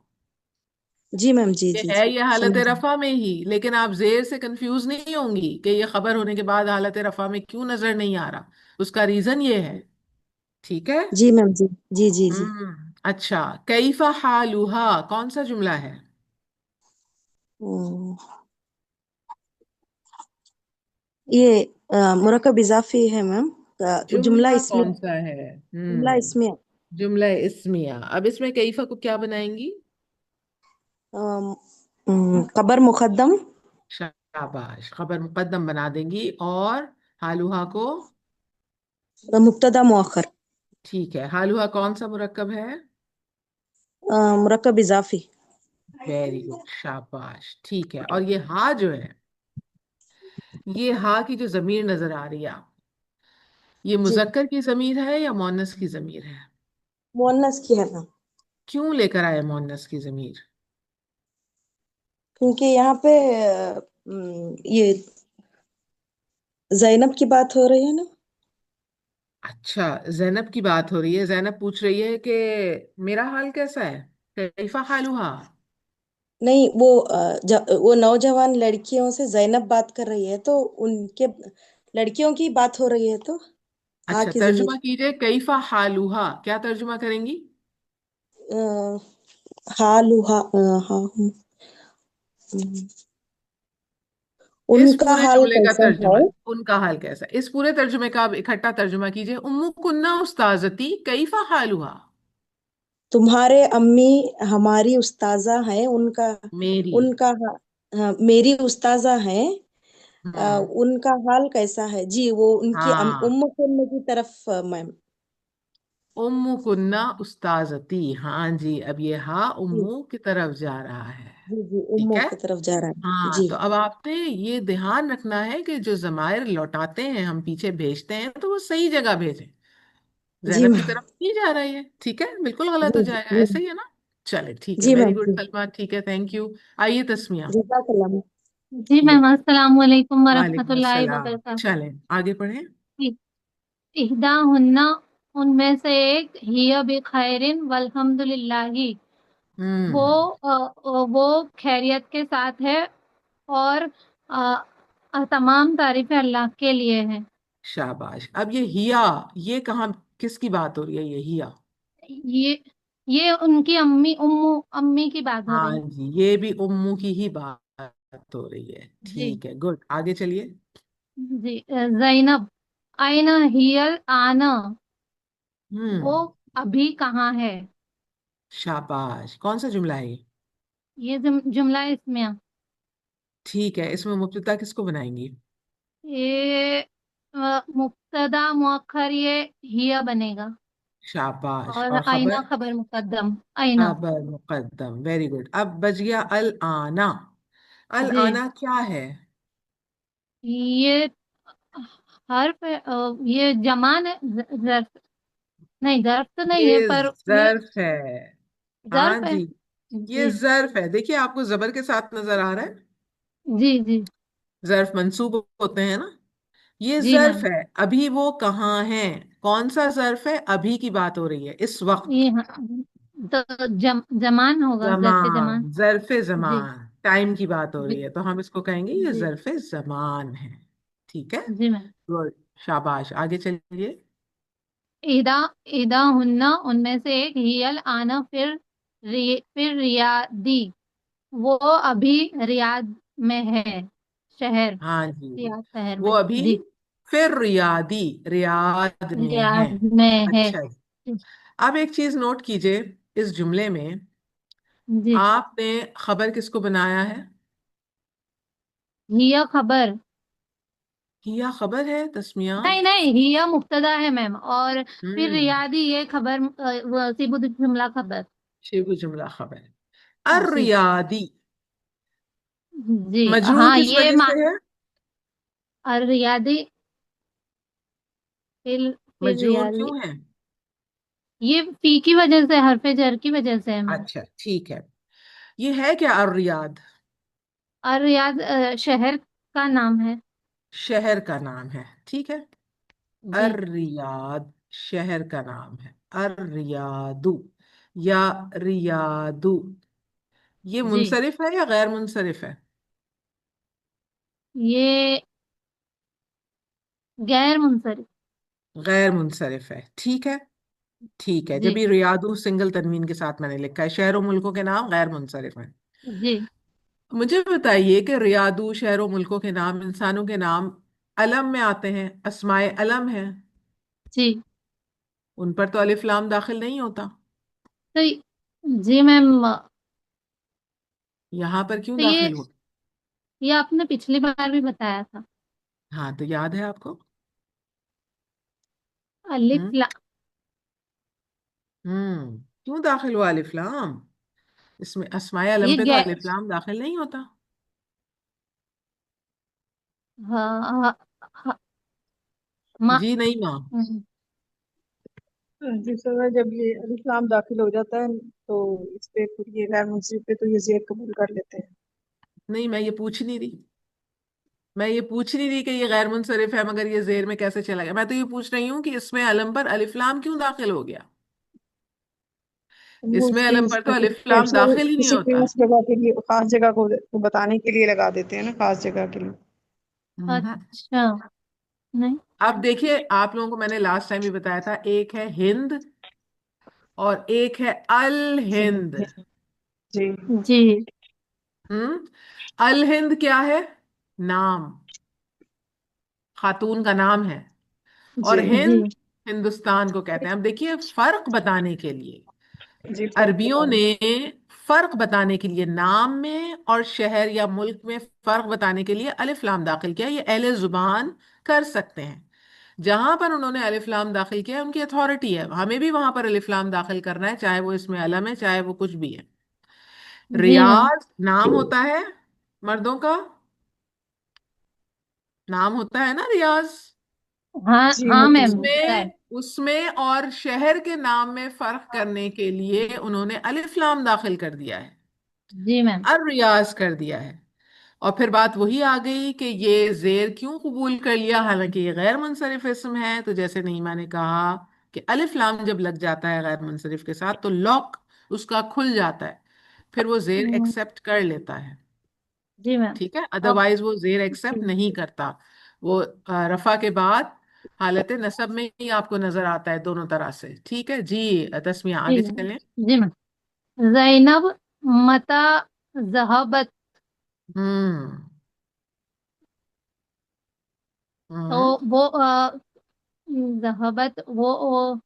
जी मैम, जी ये जी है जी, ये हालत समझ गई। रफा में ही, लेकिन आप जेर से कंफ्यूज नहीं होंगी कि ये खबर होने के बाद हालत रफा में क्यों नजर नहीं आ रहा। उसका रीजन ये है। ठीक है। जी मैम, जी जी जी जी। अच्छा, कैफा हालुहा कौन सा जुमला है? हम्म, ये मुरक्कब इजाफी है मैम। जुमला जुमला इसमें, कौन सा है? जुमला इसमें जुमला इस्मिया। अब इसमें कैफा को क्या बनाएंगी? खबर मुकद्दम, शाबाश, खबर मुकद्दम बना देंगी। और हालुहा को? मुब्तदा मुअख्खर, ठीक है, हालुहा कौन सा मुरक्कब है? मुरक्कब इजाफी। वेरी गुड, शाबाश। ठीक है, और ये हा जो है, ये हा की जो जमीर नजर आ रही है आप, ये जी, मुजक्कर की जमीर है या मोनस की जमीर है? मुअन्नस की है मैम। क्यों लेकर आए मोनस की जमीर? क्योंकि यहाँ पे ये जैनब की बात हो रही है ना। अच्छा, जैनब की बात हो रही है। जैनब पूछ रही है कि मेरा हाल कैसा है, कैफा हालुहा। नहीं, वो वो नौजवान लड़कियों से जैनब बात कर रही है, तो उनके लड़कियों की बात हो रही है, तो हाँ अच्छा, की तर्जुमा जमीर। कीजिए, कैफा हालुहा क्या तर्जुमा करेंगी? अ, हालुहा, हाँ, इस उनका पूरे हाल जुमले का कैसा है। तर्जुमा, उनका हाल कैसा है, इस पूरे तर्जुमे का आप इकट्ठा तर्जुमा कीजिए। उम्मु कुन्ना उस्ताजती कैफा हालुहा। तुम्हारे अम्मी हमारी उस्ताजा हैं, उनका मेरी। उनका हाँ, मेरी उस्ताजा हैं। हम्म। उनका हाल कैसा है जी, वो उनकी हाँ, उम्म कुल्ल की तरफ मैम। उम्मु कुन्ना उस्ताजती। हाँ जी, अब ये हा जी उम्मू की तरफ जा रहा है। जी जी, ठीक उम्मों है। की तरफ जा रहा है हाँ, जी। तो अब आपने ये ध्यान रखना है कि जो जमायर लौटाते हैं, हम पीछे भेजते हैं, तो वो सही जगह भेजें। जी जैनब की मैम, तरफ नहीं जा रहा है ये, ठीक है, बिल्कुल गलत हो जी जाएगा, जी ऐसे ही है ना। चले, ठीक है, जी वेरी मैम, गुड जी सलमा, ठीक है, थैंक यू। आइए तस्मिया। जज़ाकल्लाह मैम। जी ये, मैम, अस्सलाम वालेकुम वालेकुम वरहमतुल्लाहि अस्सलाम। वबरकातुहू। चलें आगे पढ़ें। इहदा हुन्ना, उनमें से एक, हिया बि खैरिन वल्हम्दुलिल्लाहि, वो हम्म। वो खैरियत के साथ है, और तमाम तारीफें अल्लाह के लिए हैं। शाबाश। अब ये हिया, ये कहाँ, किसकी बात हो रही है ये हिया? ये ये उनकी अम्मी की बात हो रही हाँ है। जी, ये भी उम्मू की ही बात हो रही है। जी ठीक है, गुड, आगे चलिए। जी। जैनब, आइना हियल आना, वो हम्म। अभी कहाँ है। शाबाश, कौन सा जुमला है ये? ये जुमला इसमें, ठीक है, इसमें मुब्तदा किसको बनाएंगी? ये मुब्तदा मुअक्खर, ये हिया बनेगा, शाबाश, और और आईना खबर? खबर मुकद्दम, आईना। खबर मुकद्दम, वेरी गुड। अब बच गया अल आना। अल जी, आना क्या है? ये हर्फ है, ये जमान है, जर्फ नहीं, जर्फ तो नहीं है, ये पर ये जर्फ है। हाँ जर्फ है। जी, ये जी जर्फ है। देखिए, आपको जबर के साथ नजर आ रहा है। जी जी जर्फ मंसूब होते हैं ना। ये जी जर्फ मैम। है। अभी वो कहाँ है? कौन सा जर्फ है? अभी की बात हो रही है, इस वक्त। ये हाँ, तो जमान होगा, जर्फ जमान। जमान, जर्फ जी जमान, टाइम की बात हो जी रही है, तो हम इसको कहेंगे ये जी जर्फ जमान है। ठीक है, जी मैम। गुड, शाबाश, आगे चलिए। ईदा ईदा हुन्ना, उनमें से एक, हियल आना, फिर रियादी, वो अभी रियाद में है, शहर, हाँ जी, रियाद शहर वो में। अभी जी, फिर रियादी, रियाद में है। रियाद में है। अच्छा जी। अब एक चीज नोट कीजिए, इस जुमले में जी, आपने खबर किसको बनाया है? हिया खबर, हिया खबर है तस्मिया। नहीं नहीं, हिया मुब्तदा है मैम, और फिर हम्म। रियादी ये खबर, वो सिबुत जुमला खबर। शिबु जुमला खबर। अर जी रियादी, जी, मजरूर हाँ, किस वजह से है? और रियादी, फिर मजरूर रियादी, क्यों है? ये फी की वजह से, हरफ जर की वजह से है मैम। अच्छा, ठीक है। ये है क्या अर रियाद? और रियाद शहर का नाम है। शहर का नाम है, ठीक है। जी अर रियाद शहर का नाम है। अर रियादू या रियादू, ये जी। मुनसरिफ है या गैर मुनसरिफ है? ये गैर मुनसरिफ। गैर मुनसरिफ है, ठीक है। ठीक है, जब जी। ये रियादू सिंगल तनवीन के साथ मैंने लिखा है, शहरों मुल्कों के नाम गैर मुनसरिफ हैं। जी। मुझे बताइए कि रियादू शहरों मुल्कों के नाम, इंसानों के नाम अलम में आते हैं, अस्माए अलम है, जी। उन पर तो अलिफ लाम दाखिल नहीं होता। तो जी मैम, यहाँ पर क्यों तो दाखिल होता? ये आपने पिछली बार भी बताया था। हाँ, तो याद है आपको? अलिफ हम्म। ला। क्यों दाखिल हुआ अलिफ लाम? इसमें अस्माए अलम ये पे तो गैर। अलिफ लाम दाखिल नहीं होता। हाँ, हाँ, हाँ, मा, जी नहीं माँ। हम्म, जिस समय जब ये अलिफ्लाम दाखिल हो जाता है तो इस पे फिर ये गैर मुंसिब पे तो ये जेर कबूल कर लेते हैं। नहीं, मैं ये पूछ नहीं रही। मैं ये पूछ नहीं रही कि ये गैर मुनसरिफ है मगर ये जेर में कैसे चला गया। मैं तो ये पूछ रही हूँ कि इसमें अलम पर अलिफ लाम क्यों दाखिल हो गया। वो इसमें उसकी अलम पर तो अलिफ लाम दाखिल ही नहीं किसी होता। खास जगह के लिए, खास जगह को बताने के लिए लगा देते हैं ना, खास जगह के लिए। हम्म। अच्छा। नहीं। अब देखिए, आप लोगों को मैंने लास्ट टाइम भी बताया था, एक है हिंद और एक है अल हिंद। जी। जी। हम्म। अल हिंद क्या है? नाम, खातून का नाम है। और जी। जी। हिंद हिंदुस्तान को कहते हैं। अब देखिए, फर्क बताने के लिए जी फर्क अरबियों बताइए। ने, फर्क बताने के लिए नाम में और शहर या मुल्क में फर्क बताने के लिए अलिफ लाम दाखिल किया। ये अहले जुबान कर सकते हैं। जहां पर उन्होंने अलिफ लाम दाखिल किया उनकी अथॉरिटी है, हमें भी वहां पर अलिफ लाम दाखिल करना है, चाहे वो इसमें अलम है चाहे वो कुछ भी है। जी मैम। रियाज नाम होता है मर्दों का, नाम होता है ना रियाज। हाँ, जी हाँ होता मैम, है। होता है। उसमें और शहर के नाम में फर्क करने के लिए उन्होंने अलिफ लाम दाखिल कर दिया है, जी मैम। और रियाज कर दिया है। और फिर बात वही आ गई कि ये जेर क्यों कबूल कर लिया, हालांकि ये गैर मुनसरिफ इसम है। तो जैसे नईमा ने कहा कि अलिफ लाम जब लग जाता है गैर मुनसरिफ के साथ तो लॉक उसका खुल जाता है, फिर वो जेर हम्म, एक्सेप्ट कर लेता है। जी मैम। ठीक है, अब अदरवाइज वो जेर एक्सेप्ट नहीं करता। वो रफा के बाद हालत नसब में ही आपको नजर आता है दोनों तरह से। ठीक है जी, तस्मिया जी आगे मैम। चलें। जी मैम। जैनब मता जहाबत। हम्म। तो हम्म। वो जहाबत, वो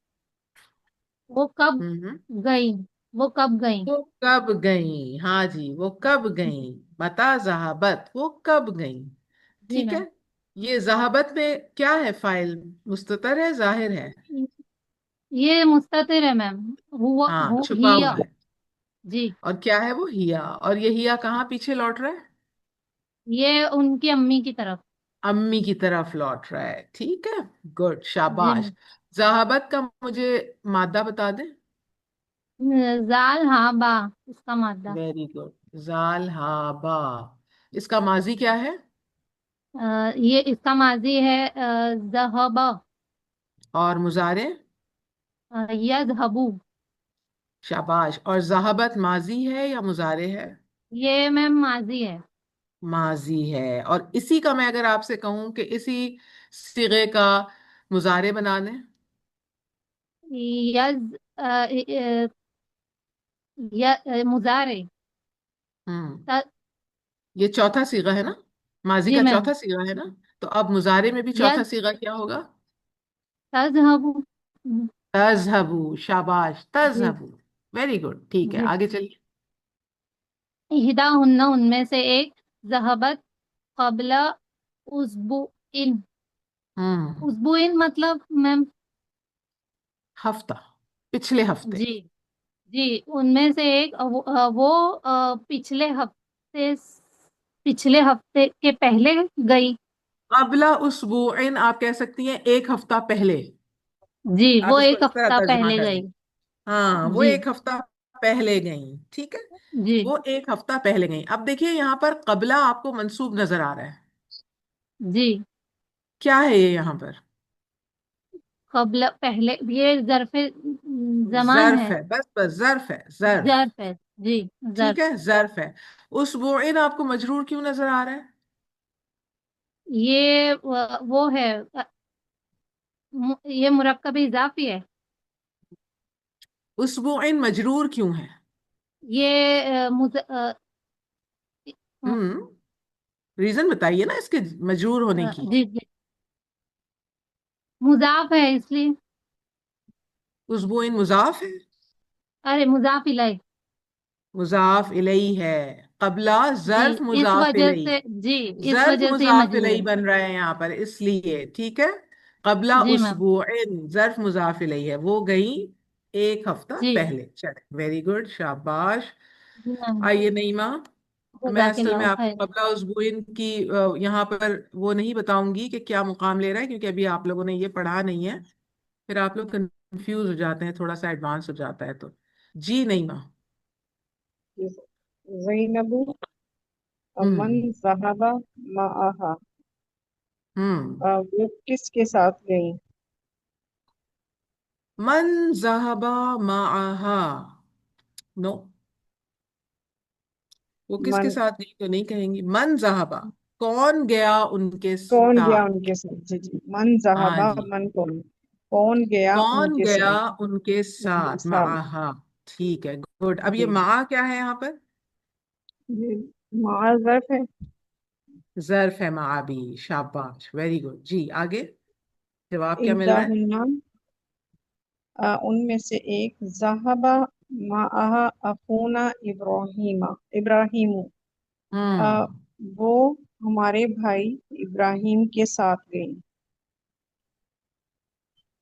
कब हम्म। गई। वो कब गई। वो कब गई, हाँ जी, वो कब गई। बता जहाबत, वो कब गई। जी ठीक है। मैम। ये जहाबत में क्या है, फाइल मुस्ततर है जाहिर है? ये मुस्ततिर है मैम। हुआ हाँ, छुपा हिया। हुआ है। जी। और क्या है वो? हिया। और ये हिया कहाँ पीछे लौट रहा है? ये उनकी अम्मी की तरफ। अम्मी की तरफ लौट रहा है। ठीक है, गुड, जी शाबाश। मैम। जहाबत का मुझे मादा बता दें। जाल, हाँ बा, इसका मादा। वेरी गुड, जाल हा बा। इसका माजी क्या है? ये इसका माजी है जहबा। और मुजारे? यजहबू। शाबाश। और जहाबत माजी है या मुजारे है? ये मैम माजी है। माजी है। और इसी का मैं अगर आपसे कहूं कि इसी सिगे का मुजारे बना दें। यज मुजारे। हम्म। त- ये चौथा सीगा है ना, माजी जी का मैम। चौथा सीगा है ना। तो अब मुजारे में भी चौथा यज सीगा क्या होगा? तजहबू। तजहबू, शाबाश, जी। तजहबू। वेरी गुड, ठीक है, जी। आगे चलिए। इहदा हुन्ना, उनमें से एक। जहबत कबला उस्बुइन। हम्म। उस्बुइन मतलब मैम। हफ्ता, पिछले हफ्ते। जी। जी, उनमें से एक पिछले हफ्ते, के पहले गई। अबला उसबुइन आप कह सकती हैं एक हफ्ता पहले। जी, आप वो इसको एक इस तरह हफ्ता तर्जमा पहले कर दें। गई। हाँ, वो जी। एक हफ्ता पहले गई। ठीक है, जी। वो एक हफ्ता पहले गई। अब देखिए यहाँ पर कबला आपको मंसूब नजर आ रहा है, जी। क्या है ये यहाँ पर? कबला पहले, ये जरफे जमान जर्फ है। है, बस बस जर्फ है, जर्फ। जरफ है। जी ठीक जर्फ। है, जर्फ है। उसबुइन आपको मजरूर क्यों नजर आ रहा है? ये वो है, ये मुरक्कब इजाफी है। उसबुइन मजरूर क्यों है? ये हम्म, रीजन बताइए ना इसके मजरूर होने की। जी जी, मुजाफ है इसलिए। उसबुइन मुजाफ है। अरे मुजाफ इलैह। मुजाफ इलई है। कबला जी जर्फ इस मुजाफ वजह इलई। से, जी इस जर्फ वजह से ये मुजाफ मजरूर इलई है। बन रहा है यहाँ पर, इसलिए ठीक है। कबला जी मैम। उसबुइन जर्फ मुजाफ इलई है, वो गई एक हफ्ता जी पहले। चले, वेरी गुड, शाबाश। जी मैम। आइए नईमा, मैं असल में जज़ाकिल्लाह आपको खैर। कबला उसबुइन की यहाँ पर वो नहीं बताऊंगी कि क्या मुकाम ले रहा है, क्योंकि अभी आप लोगों ने ये पढ़ा नहीं है। फिर आप लोग कंफ्यूज हो जाते हैं, थोड़ा सा एडवांस हो जाता है तो। जी नईमा। ज़ैनबु मन हम्म। ज़हबा माअहा। हम्म। वो किसके साथ गई? मन ज़हबा माआहा। नो, वो किसके मन, साथ गई तो नहीं कहेंगी। मन ज़हबा, कौन गया उनके कौन गया साथ। उनके साथ? जी जी, मन हाँ ज़हबा, जी, मन कौन, कौन गया कौन उनके गया साथ? उनके उनके साथ, साथ। माआहा। ठीक है, गुड। अब ये जी मा क्या है यहाँ पर? जी, माँ ज़र्फ है। जर्फ है, मा भी। शाबाश, वेरी गुड। जी आगे, जवाब क्या मिल रहा है? इहदाहुन्ना, उनमें से एक, ज़हबा माअहा अखूना इब्राहीमा इब्राहीमु, आ, हम्म। वो हमारे भाई इब्राहिम के साथ गई।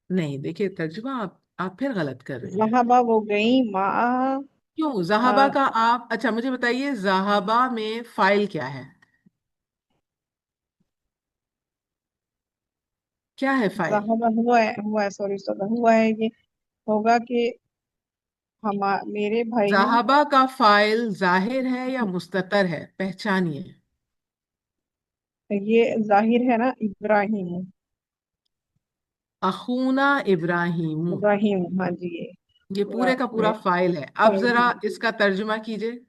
नहीं, देखिए तर्जुमा आप फिर गलत कर रही हैं। ज़हबा वो गई, माअहा क्यों जहाबा का आप, अच्छा मुझे बताइए, जहाबा में फाइल क्या है? क्या है फाइल? ज़हबा हुआ है, सॉरी सॉरी, हुआ है ये, होगा कि हम, मेरे भाई ने, जहाबा का फाइल जाहिर है या मुस्ततर है, पहचानिए। ये जाहिर है ना, इब्राहिम, अखूना इब्राहिम, इब्राहिम, हाँ जी, ये ये पूरा पूरे का पूरा है। फाइल है। अब जरा इसका तर्जुमा कीजिए।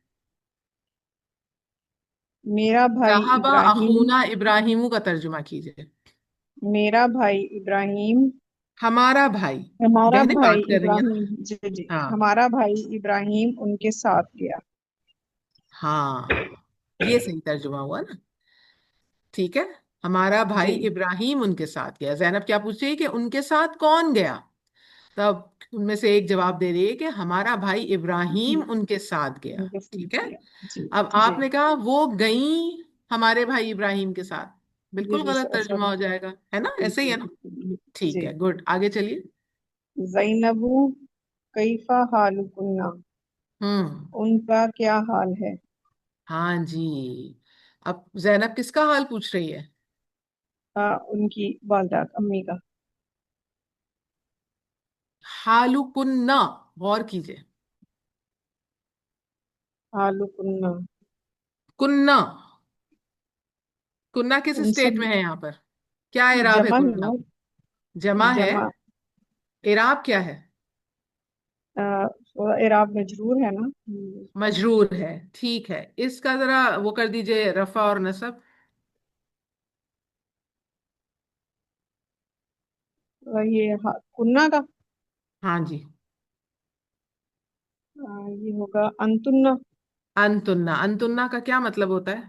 मेरा भाई जहाबा इब्राहिम, अखूना इब्राहिमू का तर्जुमा कीजिए। मेरा भाई इब्राहिम, हमारा भाई। हमारा बहनें भाई बात कर रही हैं ना। इब्राहिम, जी जी, हाँ। हमारा भाई इब्राहिम उनके साथ गया। हाँ, ये सही तर्जुमा हुआ ना। ठीक है, हमारा भाई जी इब्राहिम उनके साथ गया। जैनब क्या पूछ रही है कि उनके साथ कौन गया? तब उनमें से एक जवाब दे रही है कि हमारा भाई इब्राहिम उनके साथ गया। उनके साथ ठीक है। गया। जी अब जी आपने कहा वो गई हमारे भाई इब्राहिम के साथ, जी बिल्कुल जी, गलत तर्जुमा सॉरी, हो जाएगा, है ना? ऐसे ही है ना? ठीक जी। है, गुड, आगे चलिए। ज़ैनबु कैफा हालुकुन्ना, हम्म। उनका क्या हाल है? हाँ जी। अब जैनब किसका हाल पूछ रही है? उनकी वालदा, अम्मी का। हालु कुन्ना, गौर कीजिए। हालुकुन्ना, कुन्ना, कुन्ना किस उन स्टेट सब, में है यहाँ पर? क्या इराब है जमा है कुन्ना? ना, जमा है। जमा, इराब क्या है? इराब मजरूर है ना। मजरूर है, ठीक है। इसका जरा वो कर दीजिए, रफा और नसब। ये कुन्ना का, हाँ जी। ये होगा अंतुन्ना, अनतुन्ना, अनतुन्ना का क्या मतलब होता है?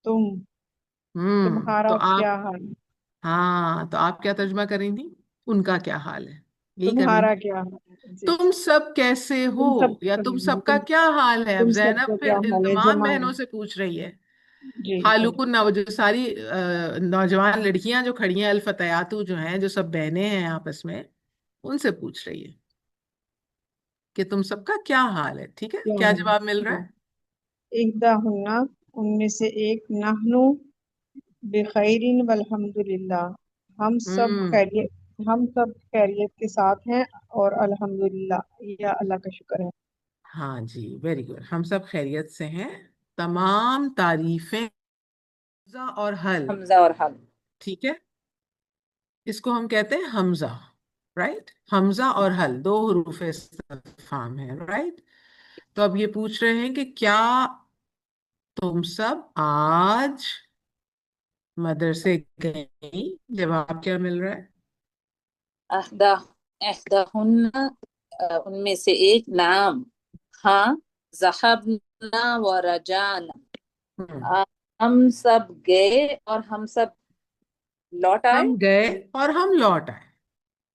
तुम, तो तुम्हारा क्या आप, हाल, हाँ, तो आप क्या तर्जुमा कर रही थी? उनका क्या हाल है, यही कर रही तुम्हारा थी। क्या हाल है? जी, तुम सब कैसे हो, तुम सब, या तुम सबका क्या हाल है? अब तुम जैनब सबका क्या फिर इन हाल है, तमाम जमा है। बहनों से पूछ रही है। जी जी हालुकुन्ना, वो जो सारी नौजवान लड़कियां जो खड़ी हैं, अल्फतयातु जो हैं, जो सब बहनें हैं आपस में, उनसे पूछ रही है कि तुम सबका क्या हाल है। ठीक है, क्या क्या है? जवाब मिल रहा हाँ, है? इहदाहुन्ना, उनमें से एक, नहनु बिखैरिन वल्हम्दुलिल्लाह, हम्म। हम सब खैरियत के साथ हैं, और अल्हम्दुलिल्लाह, या अल्लाह का शुक्र है। हाँ जी, वेरी गुड, हम सब खैरियत से हैं। तमाम तारीफें, हमजा और हल। हमजा और हल। ठीक है, इसको हम कहते हैं हमजा, राइट? हमजा और हल दो हरूफ इस्तिफहाम है, राइट? तो अब ये पूछ रहे हैं कि क्या तुम सब आज मदरसे गई? जवाब क्या मिल रहा है? अहदा अहदाहुन्ना, उनमें से एक, नाम, हाँ, ज़हबना व रजाना, हम्म, हम सब गए और हम सब लौट आए। हम गए और हम लौट आए।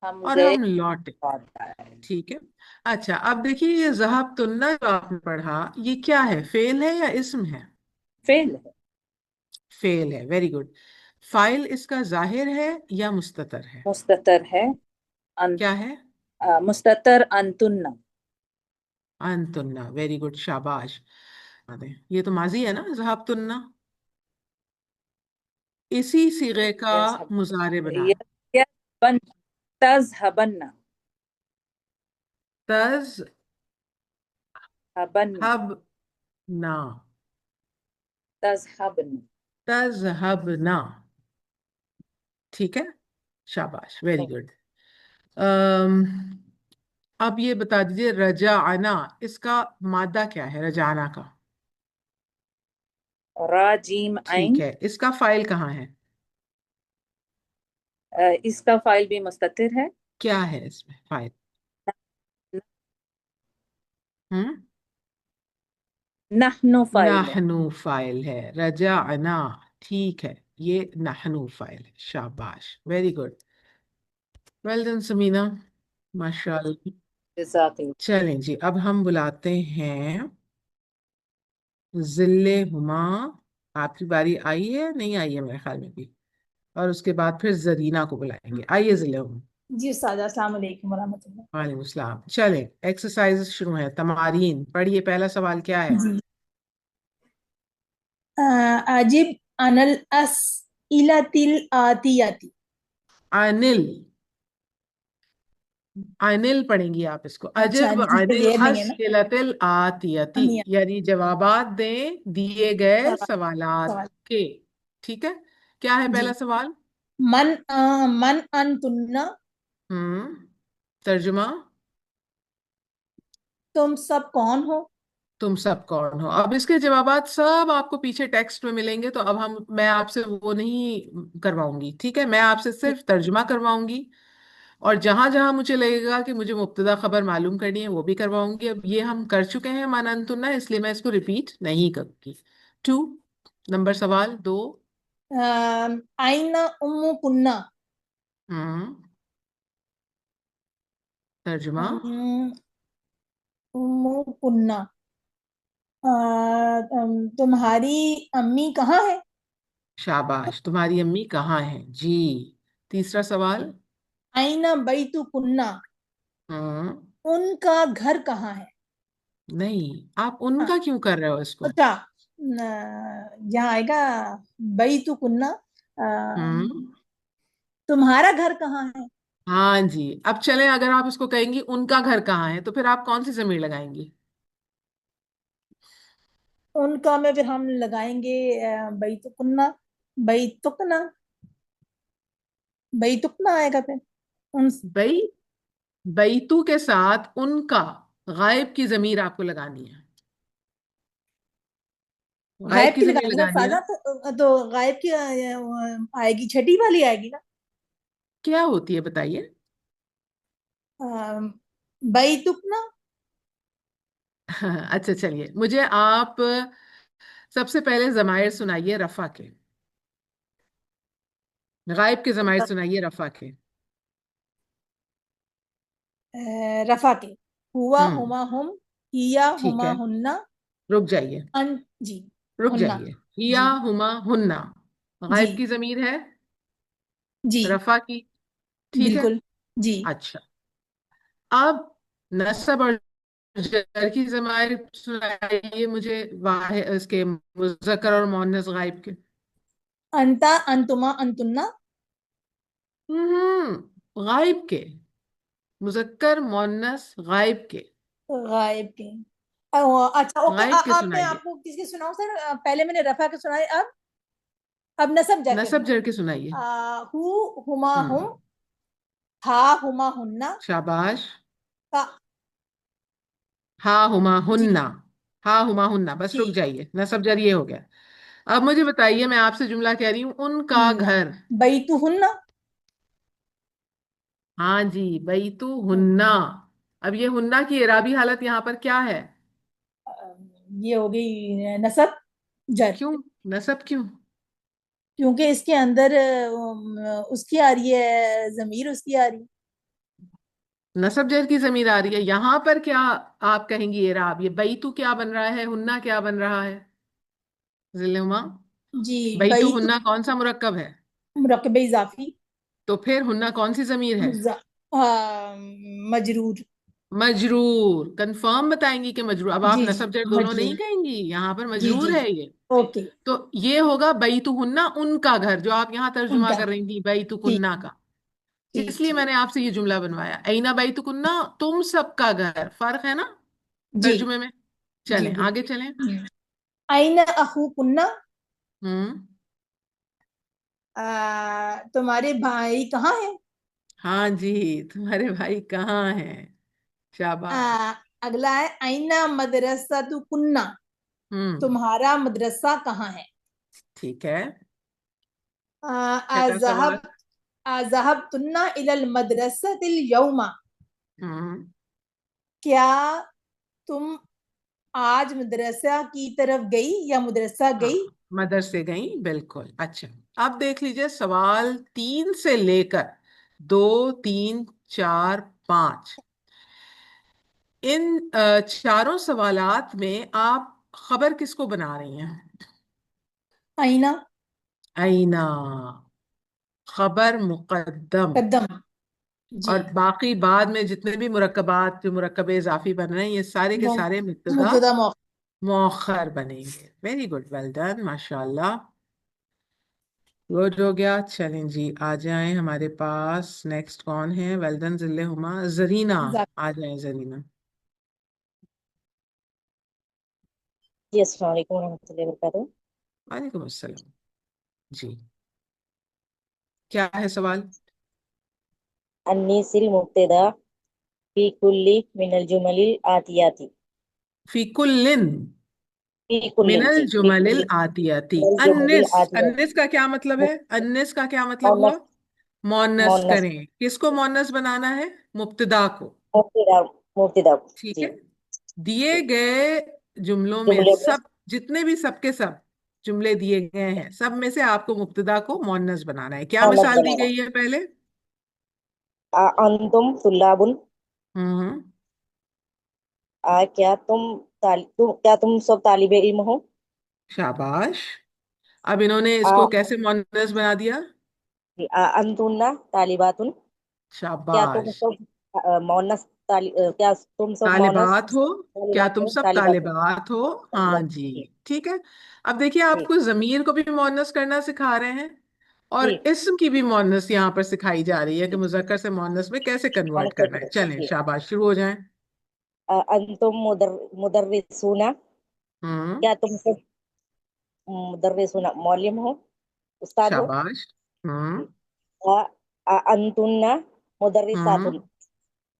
हम और गए हम लौटे। लौट आए। ठीक है। अच्छा, अब देखिए ये ज़हब तुन्ना जो आपने पढ़ा, ये क्या है, फेल है या इस्म है? फेल है। फेल है, वेरी गुड। फाइल इसका जाहिर है या मुस्ततर है? मुस्ततर है। अन, क्या है? मुस्ततर अंतुन्ना। अंतुन्ना, वेरी गुड, शाबाश। ये तो माजी है ना, ज़हब तुन्ना। इसी सिगे का यज़हब, मुजारे बनाए। यज़हबन, तज़हबन्ना, तज़ हबन्ना, हब ना, तज़हबन। तज़हबना। ठीक है, शाबाश, वेरी गुड। अम्म अब ये बता दीजिए, रजाना, इसका मादा क्या है, रजाना का? रा जीम ठीक आइन। है, इसका फाइल कहाँ है? इसका फाइल भी मुस्ततिर है। क्या है इसमें फाइल? हम्म, नहनु फाइल है। नाहनु फाइल है, रजाना। ठीक है, ये नाहनु फाइल है, शाबाश, very good, well done Samina, माशाल्लाह। जज़ाकल्लाह। चलें जी, अब हम बुलाते हैं जिल्ले हुमा। आपकी बारी आई है, नहीं आई है मेरे ख्याल में भी। और उसके बाद फिर जरीना को बुलाएंगे। आइए जिल्ले हुमा। जी उस्ताद, अस्सलाम वालेकुम वरहमतुल्लाह। वालेकुम सलाम। चलें, एक्सरसाइज शुरू है, तमारीन पढ़िए। पहला सवाल क्या है? जी, अजिब अनल अस इलतिल आतियाती। अनिल, अनिल पढ़ेंगी आप इसको। अच्छा, अजब जिसपे अनिल जेर नहीं है ना। अस्इलतिल आतियती, अनिया, यानी जवाबात दें दिए गए सवाल, सवालात सवाल। के। ठीक है, क्या है जी, पहला सवाल? मन अंतुन्ना, हम्म, तर्जुमा। तुम सब कौन हो। तुम सब कौन हो? अब इसके जवाबात सब आपको पीछे टेक्स्ट में मिलेंगे, तो अब मैं आपसे वो नहीं करवाऊंगी, ठीक है? मैं आपसे सिर्फ तर्जुमा करवाऊंगी। और जहां जहां मुझे लगेगा कि मुझे मुब्तदा खबर मालूम करनी है, वो भी करवाऊंगी। अब ये हम कर चुके हैं मानंतुना, इसलिए मैं इसको रिपीट नहीं करूंगी। टू, नंबर सवाल दो। आइना उम्मु कुन्ना। हम्म, तर्जुमा। उम्मु कुन्ना, तुम्हारी अम्मी कहाँ है। शाबाश, तुम्हारी अम्मी कहाँ है जी। तीसरा सवाल। आइना बैतु कुन्ना, हम्म, उनका घर कहाँ है। नहीं, आप हाँ, उनका क्यों कर रहे हो इसको? अच्छा, यहाँ आएगा बैतु कुन्ना, अ, हम्म, तुम्हारा घर कहाँ है। हाँ जी। अब चलें, अगर आप इसको कहेंगी उनका घर कहाँ है, तो फिर आप कौन सी जमीर लगाएंगी? उनका में फिर हम लगाएंगे बैतु कुन्ना, बैतुकना, बैतुकना आएगा फिर उन। भाई, बैतू के साथ उनका, गायब की जमीर आपको लगानी है। गायब गायब की की जमीर लगाएंगे ना लगानी है। सादा, तो गायब की आएगी, छठी वाली आएगी ना। क्या होती है बताइए? बैतुकना। अच्छा, चलिए, मुझे आप सबसे पहले जमायर सुनाइए रफा के। गायब के जमायर सुनाइए रफा के। रफा के, हुआ हम्म, हुमा हुम, हिया ठीक हुमा है, हुन्ना, रुक जाइए, अन, जी, रुक हुन्ना, जाइए। हिया, जी, हुमा, हुन्ना, जी, गायब की जमीर है जी, रफा की। ठीक है। बिल्कुल, जी। अच्छा, अब नस्ब और जर की जमायर सुनाइए मुझे, वाहे इसके मुज़क्कर और मुअन्नस गायब के। अंता अंतुमा अंतुन्ना, गायब के, मुज़क्कर मुअन्नस गायब के। गायब के। अच्छा, ओके, गायब के अब मैं सुनाइए। आपको किसके सुनाऊं सर, पहले मैंने रफा के सुनाए, अब नसब जाके नस्ब सुनाऊं। जर के सुनाइए। हु हुमा हुम, हम्म, हा हुमा हुन्ना, शाबाश। का, हा हुमा जी हुन्ना। हा हुमा हुन्ना, बस रुक ठीक। जाइए, नसब जर ये हो गया। अब मुझे बताइए, मैं आपसे जुमला कह रही हूँ, उनका घर। बैतुहुन्ना। हाँ जी, बैतु हुन्ना। अब ये हुन्ना की इराबी हालत यहाँ पर क्या है? ये हो गई नसब जर, क्यों? नसब क्यों? क्योंकि इसके अंदर उसकी आ रही है, जमीर उसकी आ रही है। नसब जर की जमीर आ रही है यहाँ पर, क्या आप कहेंगी इराब? ये बैतु क्या बन रहा है, हुन्ना क्या बन रहा है? जिल्लुमा, जी बैतु बैतु हुन्ना कौन सा मुरक्कब है? मुरक्कब इजाफी। तो फिर हुन्ना कौन सी जमीर है? मजरूर। मजरूर। कंफर्म बताएंगी कि मजरूर? अब आप जी जी नसब जर दोनों नहीं मजरूर। कहेंगी, यहाँ पर जी मजरूर जी है ये। ओके। तो ये होगा बैतुहुन्ना, उनका घर, जो आप यहाँ तर्जुमा उनका। कर रही थी ठीक बैतुकुन्ना का। ठीक इसलिए ठीक। मैंने आपसे ये जुमला बनवाया, ऐना बैतुकुन्ना, तुम सबका घर। फर्क है ना जी तर्जुमे में? जी चलें आगे बिल्कुल। चलें। आइना अखुकुन्ना। हम्म। तुम्हारे भाई कहाँ है? हाँ जी, तुम्हारे भाई कहाँ हैं? शाबाश। अगला है आइना मदरसा तु कुन्ना। हम्म। तुम्हारा मदरसा कहाँ है? ठीक है। छठा सवाल। अजहब अजहब तुन्ना इलल मदरसतिल यौमा। हम्म। क्या तुम आज मदरसा की तरफ गई या मदरसा हाँ, गई? मदरसे गई, बिल्कुल। अच्छा, अब देख लीजिए, सवाल 3 से लेकर 2, 3, 4, 5, इन चारों सवालात में आप खबर किसको बना रही हैं? आईना आईना। खबर मुकद्दम। कदम। जी और बाकी बाद में जितने भी मुरक्कबात, जो मुरक्कबे इजाफी बन रहे हैं, ये सारे के वो सारे मुब्तदा मुबतदा मौखर बनेंगे। वेरी गुड, वेल डन, माशाल्लाह। गुड हो गया। चलें जी, आ जाएं हमारे पास। नेक्स्ट कौन है? वेल डन जिल्ले हुमा, जरीना। मौखर। आ जाएं जरीना। जी अस्सलाम वालेकुम रहमतुल्लाहि व बरकातहू। वालेकुम अस्सलाम। जी, क्या है सवाल? अन्नीसिल मुब्तदा फी कुल्ली मिनल जुमलिल आतियाती। फी कुल्लिन फी कुल्लिन मिनल जी फी जुमलिल कुल्ली आतियाती। मिनल जुमलिल अन्निस, आतियाती। अन्निस का क्या मतलब है? अन्निस का क्या मतलब हुआ? मोनस मोनस मोनस करें। किसको मोनस बनाना है? मुब्तदा को। मुब्तदा मुब्तदा ठीक जी है। दिए गए जुमलों में जुमले में सब, जितने भी सबके सब जुमले दिए गए हैं, सब में से आपको मुब्तदा को मोनस बनाना है। क्या मोनस मिसाल दी बनाना। गई है पहले? अंतुम तुल्लाबुन। हम्म। क्या तुम सब तालिबे इल्म हो? शाबाश। अब इन्होंने आ, इसको कैसे मोनस बना दिया? अंतुन्ना तालिबातुन। क्या तुम शाबाश। सब क्या तुम सब मोनस तालिबात हो। क्या तालिबात तुम हो? सब तालिबात हो। तालिबात हो? हाँ तालिबात जी। जी ठीक है। अब देखिए, जी आपको जमीर को भी मोनस करना सिखा रहे हैं, और जी इस्म की भी मोनस यहाँ पर सिखाई जा रही है कि जी मुजक्कर से मोनस में कैसे कन्वर्ट मोनस करना है। करके चलें, जी। शाबाश, शुरू हो जाएं। अंतुम मुदर्रिसूना। हम्म। क्या तुम सब मुदर्रिसूना मौलिम हो? उस्ताद हो? शाबाश। हम्म। अंतुन्ना मुदर्रिसातुन। हम्म।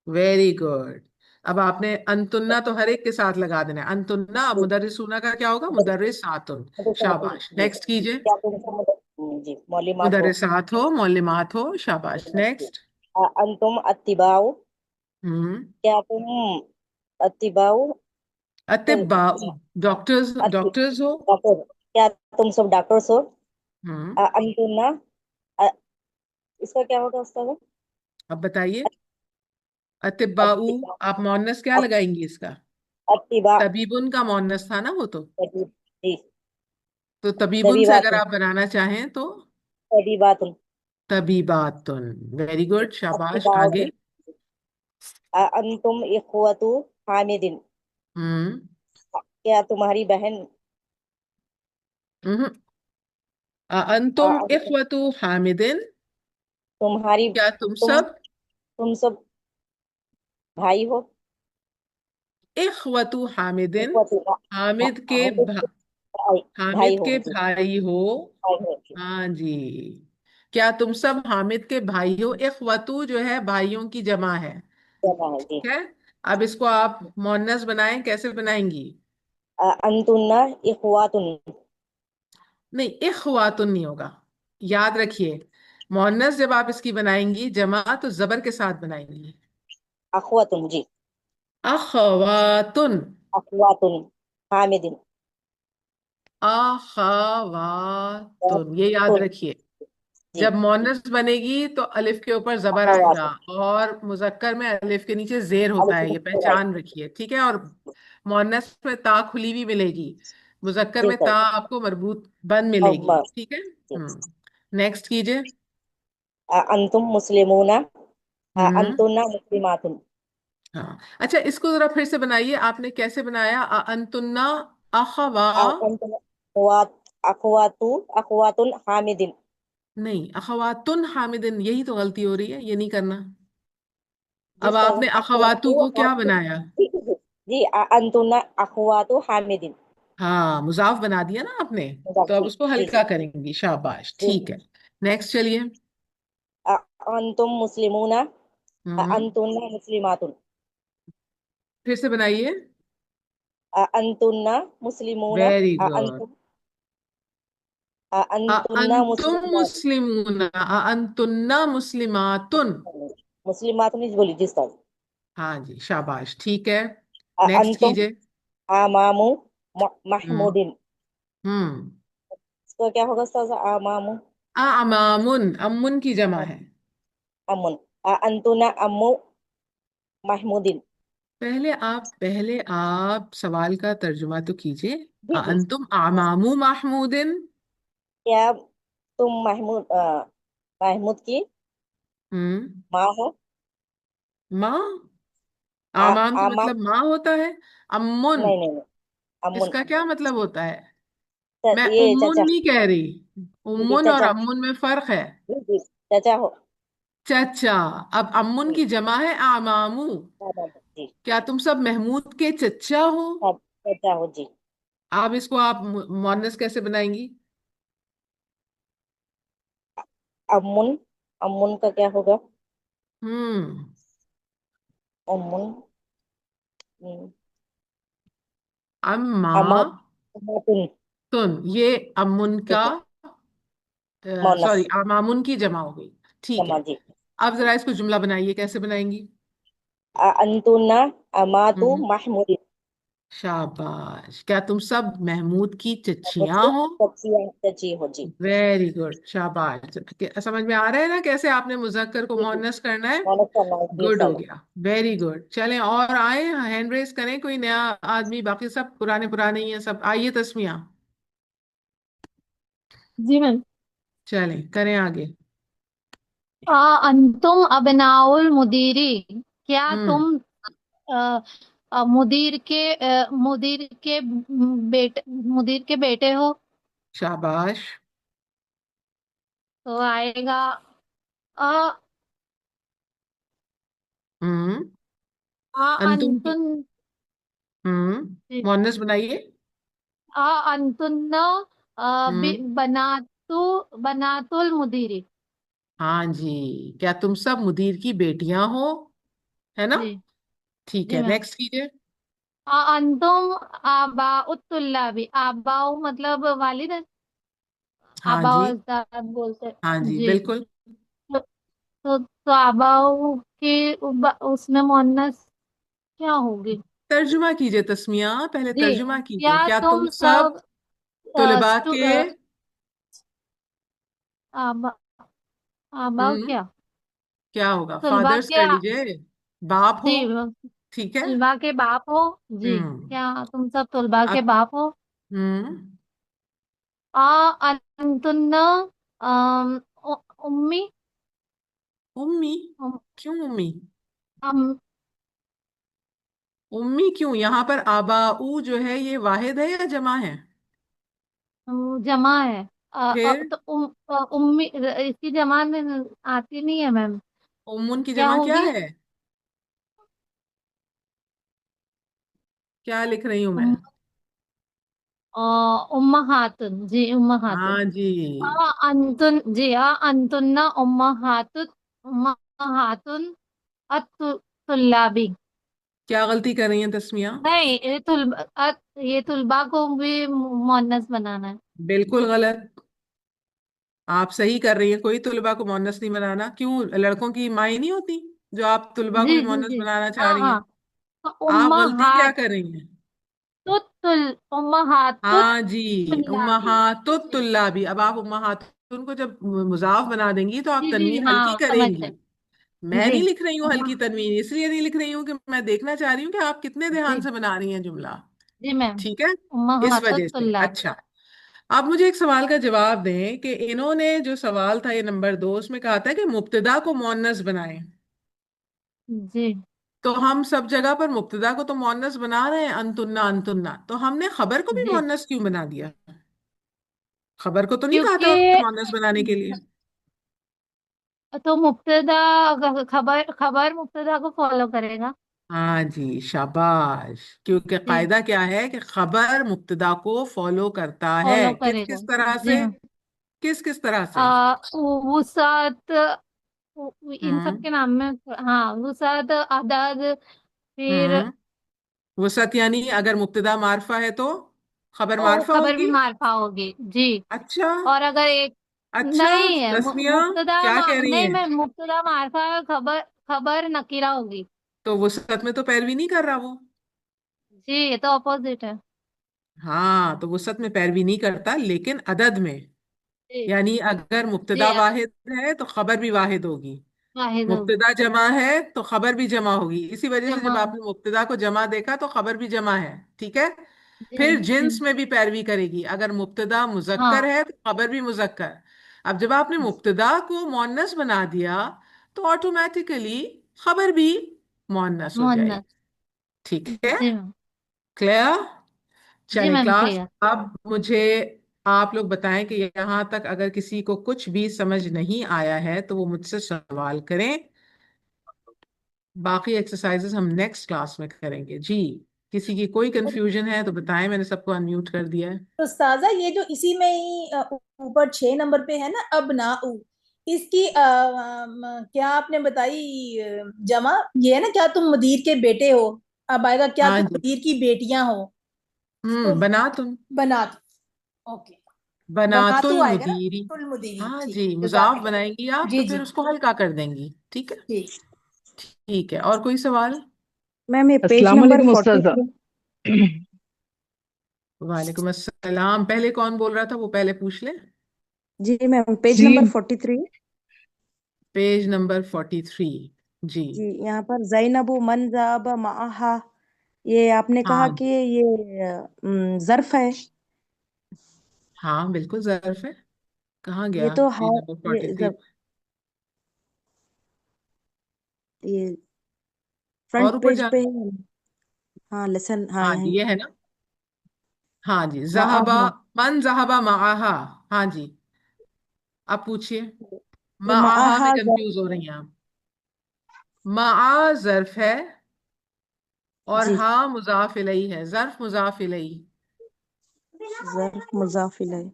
Very good. अब आपने अंतुन्ना तो हर एक के साथ लगा देना है। अंतुन्ना, अब जी मुदर्रिसूना का क्या होगा? मुदर्रिसातुन। मुदर्रिसातुन शाबाश, जी। नेक्स्ट कीजिए। क्या तुम सब जी मौलिमात हो? मुदर्रिसात हो, मौलिमात हो। शाबाश, जी। नेक्स्ट। अंतुम अत्तिबाउ। हम्म। क्या तुम अत्तिबाउ अतिब्बाउ, डॉक्टर्स, अत्ति डॉक्टर्स हो। डॉक्टर। क्या तुम सब डॉक्टर्स हो? हम्म। अंतुन्ना अ- इसका क्या होगा उसका? अब बताइए। अतिब्बाउ, अत्तिबा आप मोनस क्या लगाएंगी इसका? अत्तिबा तबीबुन का मोनस था ना वो तो। जी तो तबीबुन से अगर तबीबातुन आप बनाना चाहें तो तबीबातुन तबीबातुन। वेरी गुड, शाबाश, आगे। अत्तिबातुन। अंतुम इख्वतु हामिदिन। हम्म। क्या तुम्हारी बहन हम्म। अंतुम अंतुम इख्वतु हामिदिन। तुम्हारी क्या तुम तुम सब तुम सब भाई हो? इख्वतु हामिदिन, इख्वतु हामिद के हामिद भा, के भाई भाई हामिद हो के जी। भाई हो। भाई हो जी। हाँ जी। क्या तुम सब हामिद के भाई हो? इख्वतु जो है भाइयों की जमा है। जमा है जी। ठीक है। अब इसको आप मोन्नस बनाएं, कैसे बनाएंगी? अंतुन्ना इखवातुन। नहीं, इखवातुन नहीं होगा। याद रखिए, मोन्नस जब आप इसकी बनाएंगी जमा तो जबर के साथ बनाएंगी। अखवातुन जी। अखवातुन। अखवातुन हामिदिन। अखवातुन, ये याद तुन रखिए। जी। जब मोनस बनेगी तो अलिफ के ऊपर जबर आएगा, अखवातुन। और मुजक्कर में अलिफ के नीचे जेर होता है, अलिफ ये राइट। पहचान रखिए, ठीक है। और मोनस में ता खुली भी मिलेगी, मुजक्कर जी में ता सर। आपको मरबूत बंद अब मिलेगी, बस ठीक है। जी। नेक्स्ट कीजिए। अंतुम मुस्लिमूना। हम्म। अंतुन्ना मुस्लिमातुन। हाँ, अच्छा, इसको जरा फिर से बनाइए। आपने कैसे बनाया? अंतुन्ना अखवा। अंतुम अखवात। अखवातु अखवातुन हामिदिन। नहीं, अखवातुन हामिदिन, यही तो गलती हो रही है, ये नहीं करना। जी अब सर। आपने अखवातु अखवातु को क्या बनाया? जी जी जी। अंतुन्ना अखवातु हामिदिन। हाँ, मुजाफ बना दिया ना आपने, तो अब जी उसको जी हल्का सर। करेंगी, शाबाश, जी। ठीक है। नेक्स्ट चलिए। अंतुम मुस्लिमूना। हम्म। अंतुन्ना मुस्लिमातुन। फिर से बनाइए। अंतुन्ना मुस्लिमूना। Very good. अंतुम अंतुन्ना अंतुम मुस्लिमात। मुस्लिमून, अंतुन्ना मुस्लिमातुन। मुस्लिमातुन ही बोली जी सर। हाँ जी, शाबाश, ठीक है। नेक्स्ट अंतुम कीजिए। आमामु हम्म। महमूदिन। हम्म। इसका क्या होगा सर? आमामु अमामुन, अम्मुन की जमा है। अमुन। अंतुना अम्मु महमूदिन। पहले आप सवाल का तर्जुमा तो कीजिए। जी जी। अंतुम अमामु महमूदिन। क्या तुम महमूद की हम्म। माँ हो? माँ। आमाम का आमा। मतलब माँ होता है। अम्मुन, नहीं नहीं नहीं। अमुन। इसका क्या मतलब होता है? मैं ये उम्मुन चाचा। नहीं कह रही, जी उम्मुन और चाचा। अम्मुन में फर्क है। जी जी चाचा हो। चचा। अब अम्मुन जी। की जमा है आमामू। जी। क्या तुम सब महमूद के चचा हो? सब चाचा हो जी। आप इसको आप मुअन्नस कैसे बनाएंगी? अमुन। अमुन का क्या होगा? हम्म। अमुन। हम्म, अम्मा अमा। अमातुन। ये अम्मुन जी का, सर। मोनस। सॉरी, अमामुन की जमा हो गई, ठीक जमा है। जी। अब जरा इसको जुमला बनाइए, कैसे बनाएंगी? अंतुना अमातु हम्म। महमूदिन। शाबाश, क्या तुम सब महमूद की चचियां मुझसे हो? सच्ची सच्ची हो जी। वेरी गुड, शाबाश। समझ में आ रहा है ना कैसे आपने मुजक्कर को जी जी। मुअन्नस करना है? मोनस करना है जी गुड हो सर। गया, वेरी गुड। चलें और आए, हैंड रेस करें, कोई नया आदमी, बाकी सब पुराने पुराने ही हैं सब। आइए तस्मिया, जी मैम। चलें करें आगे। अंतुम अबनाउल मुदीरी, क्या हम्म। तुम अ, मुदीर के बेटे हो? शाबाश। तो आएगा अ हम्म। अंतुम की। अंतुन मुअन्नस बनाइए। अंतुन्ना हम्म। बनातुल मुदीरी। हाँ जी, क्या तुम सब मुदीर की बेटियां हो? है ना? जी। ठीक जी है, मैम। नेक्स्ट कीजिए। अंतुम आबाउत्तुल्लाबी, आबाउ मतलब वालिद है। हाँ आबाउ जी। अजदाद बोलते हाँ हैं। जी, जी। बिल्कुल। तो आबाउ की उसमें मुअन्नस क्या होगी? तर्जुमा कीजिए तस्मिया, पहले जी। तर्जुमा कीजिए। क्या क्या तुम तुम सब सब अ, तुलबा स्टू, के। अ, आबा आबाउ हम्म। क्या? क्या होगा? तुलबा फादर्स के कर लीजिए, बाप हो, जी। ठीक है। तुलबा के बाप हो। जी। हम्म। क्या तुम सब तुलबा के अब। बाप हो? हम्म। अंतुन्ना उम्मी। उम्मी। उम, क्यों उम्मी? अम, उम्मी क्यों? यहाँ पर आबाऊ जो है ये वाहिद है या जमा है? जमा है। फिर तो उम्मी इसकी जमा में आती नहीं है मैम। उम्मुन की क्या जमा क्या होगी? है? क्या लिख रही हूं मैं? उम, उम्महातुन जी, उम्महातुन। हाँ जी। अंतुन जी, अंतुन्ना उम्महातुन, उम्महातुन अत्तुल्लाबी। क्या गलती कर रही हैं तस्मिया? नहीं, ये तुलबा को भी मुअन्नस बनाना है। बिल्कुल गलत। आप सही कर रही हैं, कोई तुलबा को मुअन्नस नहीं बनाना। क्यों, लड़कों की माएँ नहीं होती जो आप तुलबा को जी भी जी मुअन्नस जी। बनाना चाह हाँ रही हाँ। हैं? तो आप गलती क्या उम्महात कर रही हैं? उम्महातुत हाँ जी, तुल्लाबी। जी उम्महातुत्तुल्लाबी। अब आप उम्महातुन को जब मुजाफ बना देंगी तो आप जी जी, तनवीन हल्की हाँ समझ करेंगी। गए। मैं जी। नहीं लिख रही हूँ हल्की उम्मा तनवीन, इसलिए नहीं लिख रही हूँ कि मैं देखना चाह रही हूँ कि आप कितने ध्यान जी से बना रही हैं जुमला। जी मैम। ठीक है, इस उम्महातुत वजह से। तुल्लाबी। अच्छा, आप मुझे एक सवाल का जवाब दें कि इन्होंने जो सवाल था ये नंबर 2, उसमें कहा था कि मुब्तदा को मुअन्नस बनाएं। जी तो हम सब जगह पर मुब्तदा को तो मुअन्नस बना रहे हैं, अंतुन्ना अंतुन्ना, तो हमने खबर को भी जी। मुअन्नस क्यों बना दिया? खबर को तो नहीं कहा था क्योंकि मुअन्नस बनाने के लिए। तो मुब्तदा खबर खबर मुब्तदा को फॉलो करेगा। हाँ जी, शाबाश। क्योंकि जी, कायदा क्या है कि खबर मुब्तदा को फॉलो करता है। फॉलो किस करेगा। किस तरह जी से? मैम। किस किस तरह से? वुसात, इन सब हम्म। के नाम में। हाँ, वुसात, अदद, फिर हम्म। वसत यानी अगर मुब्तदा मारफा है तो खबर ओ मारफा खबर भी होगी। मारफा होगी। जी। अच्छा। और अगर एक अच्छा, नहीं है तस्मिया क्या कह रही नहीं हैं? मैं मुब्तदा मारफा है, खबर खबर नकीरा होगी। तो वसत में तो पैरवी नहीं कर रहा वो। जी, ये तो अपोजिट है। हाँ, तो वसत में पैरवी नहीं करता, लेकिन अदद में। जी यानी अगर जी। मुब्तदा वाहिद है तो खबर भी वाहिद होगी। वाहिद होगी। मुब्तदा जमा है तो खबर भी जमा होगी। इसी वजह से जमा जब हो। आपने मुब्तदा को जमा देखा तो खबर भी जमा है। ठीक है। जी फिर जी। जिन्स में भी पैरवी करेगी, अगर मुब्तदा मुजक्कर हाँ। है तो खबर भी मुजक्कर। अब जब आपने मुब्तदा को मुअन्नस बना दिया तो ऑटोमेटिकली खबर भी मुअन्नस हो जाएगी। मुअन्नस। ठीक है, जी मैम। क्लियर? जी चलें मैम, क्लास, क्लियर। अब मुझे आप लोग बताएं कि यहाँ तक अगर किसी को कुछ भी समझ नहीं आया है तो वो मुझसे सवाल करें। बाकी एक्सरसाइजेस हम नेक्स्ट क्लास में करेंगे जी। किसी की कोई कंफ्यूजन है तो बताएं, मैंने सबको अनम्यूट कर दिया है। तो उस्ताजा ये जो इसी में ही ऊपर 6 नंबर पे है ना, अब ना उ, इसकी क्या आपने बताई जमा, ये है ना, क्या तुम मुदीर के बेटे हो। अब आएगा क्या हाँ तुम जी। मुदीर की बेटियां हो। तो बना तुम। बनात, ओके, बनातुल बनातू आएगा ना, मुदीरी। तुल मुदीरी, हाँ ठीक जी, है, मुजाफ जजाक। बनाएंगी आप तो जी फिर जी, उसको हल्का कर देंगी। ठीक है। ठीक। ठीक है, और कोई सवाल? मैम ये पेज अस्सलाम नंबर वालेकुम फोर्टी उस्ताजा। थ्री वालेकुम अस्सलाम। पहले कौन बोल रहा था वो पहले पूछ ले। जी मैम, पेज जी नंबर 43। Page number 43। जी। जी, यहाँ पर जैनबु मन ज़ाब माहा, ये आपने कहा हाँ। कि ये ज़र्फ है। हाँ बिल्कुल जर्फ है। कहाँ ये गया तो है, पेज नंबर ये 43? ये फ्रंट और ऊपर पेज पे जाना। है। हाँ लेसन, हाँ हाँ जी, यही ये है ना। हाँ जी, जहाबा। माहा। मन जहाबा माहा। हाँ जी, आप पूछिए। ये माहा में माहा कंफ्यूज हो रही हैं आप। मा जर्फ है और जी, हाँ मुजाफ इलैही है, जर्फ मुजाफ इलैही। ज़र्फ मुज़ाफ इलैह।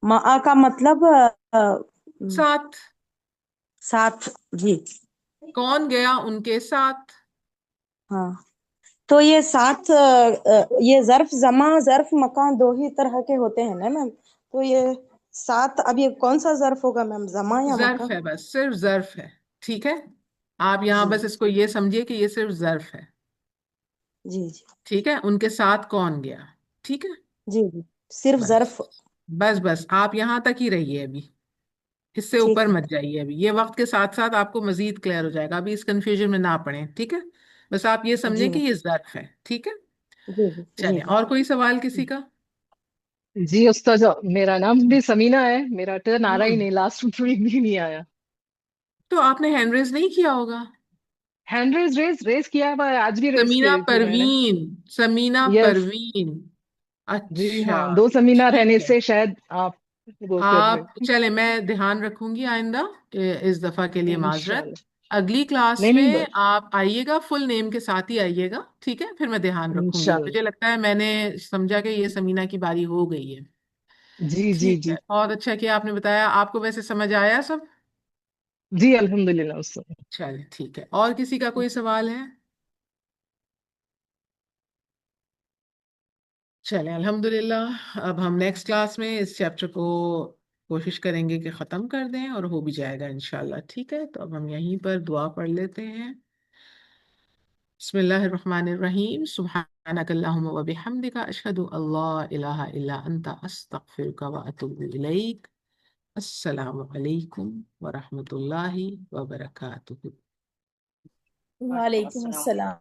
माआ का मतलब साथ। साथ। जी। कौन गया उनके साथ? हाँ, तो ये साथ ये ज़र्फ जमा ज़र्फ मकान दो ही तरह के होते हैं ना मैम। तो ये साथ, अब ये कौन सा ज़र्फ होगा मैम, जमा या जर्फ मका? है, बस सिर्फ जर्फ है। ठीक है, आप यहाँ जी बस इसको ये समझिए कि ये सिर्फ जर्फ है। जी जी ठीक है, उनके साथ कौन गया। ठीक है। जी जी, सिर्फ बस ज़र्फ। बस बस आप यहाँ तक ही रहिए अभी, इससे ऊपर ठीक है। मत जाइए। अभी ये वक्त के साथ साथ आपको मजीद क्लियर हो जाएगा, अभी इस कंफ्यूजन में ना पड़े। ठीक है, बस आप ये जी समझें कि ये ज़र्फ है। ठीक है। जी जी जी चलें, जी। और कोई सवाल किसी का? जी उस्ताजा, मेरा नाम भी समीना है, मेरा टर्न आ रहा ही हम्म। नहीं, लास्ट वीक भी नहीं आया। तो आपने हैंड रेज नहीं किया होगा। हैंड रेस किया है, पर आज भी रेस समीना की थी मैंने। परवीन। समीना यस। परवीन। जी अच्छा। हाँ, दो समीना रहने ठीक है, से शायद आप वो कर आप रहे। चले, मैं ध्यान रखूंगी आइंदा। इस दफा के लिए माजरत। इंशाल्लाह। अगली क्लास नहीं नहीं, में बस आप आइएगा, फुल नेम के साथ ही आइएगा। ठीक है, फिर मैं ध्यान रखूंगी। इंशाल्लाह। मुझे लगता है मैंने समझा कि ये समीना की बारी हो गई है। जी जी ठीक है, जी। बहुत अच्छा किया आपने बताया। आपको वैसे समझ आया सब? जी अल्हम्दुलिल्लाह उस्ताद। चलिए ठीक है, और किसी का कोई सवाल है? चले अल्हम्दुलिल्लाह। अब हम नेक्स्ट क्लास में इस चैप्टर को कोशिश करेंगे कि ख़त्म कर दें, और हो भी जाएगा इंशाल्लाह। ठीक है, तो अब हम यहीं पर दुआ पढ़ लेते हैं। बिस्मिल्लाहिर्रहमानिर्रहीम। सुब्हानकल्लाहुम्मा व बिहम्दिका अशहदु अल्ला इलाहा इल्ला अंता अस्तगफिरुका व अतूबु इलैक। अस्सलामु अलैकुम व रहमतुल्लाहि व बरकातुहू। वालेकुम अस्सलाम।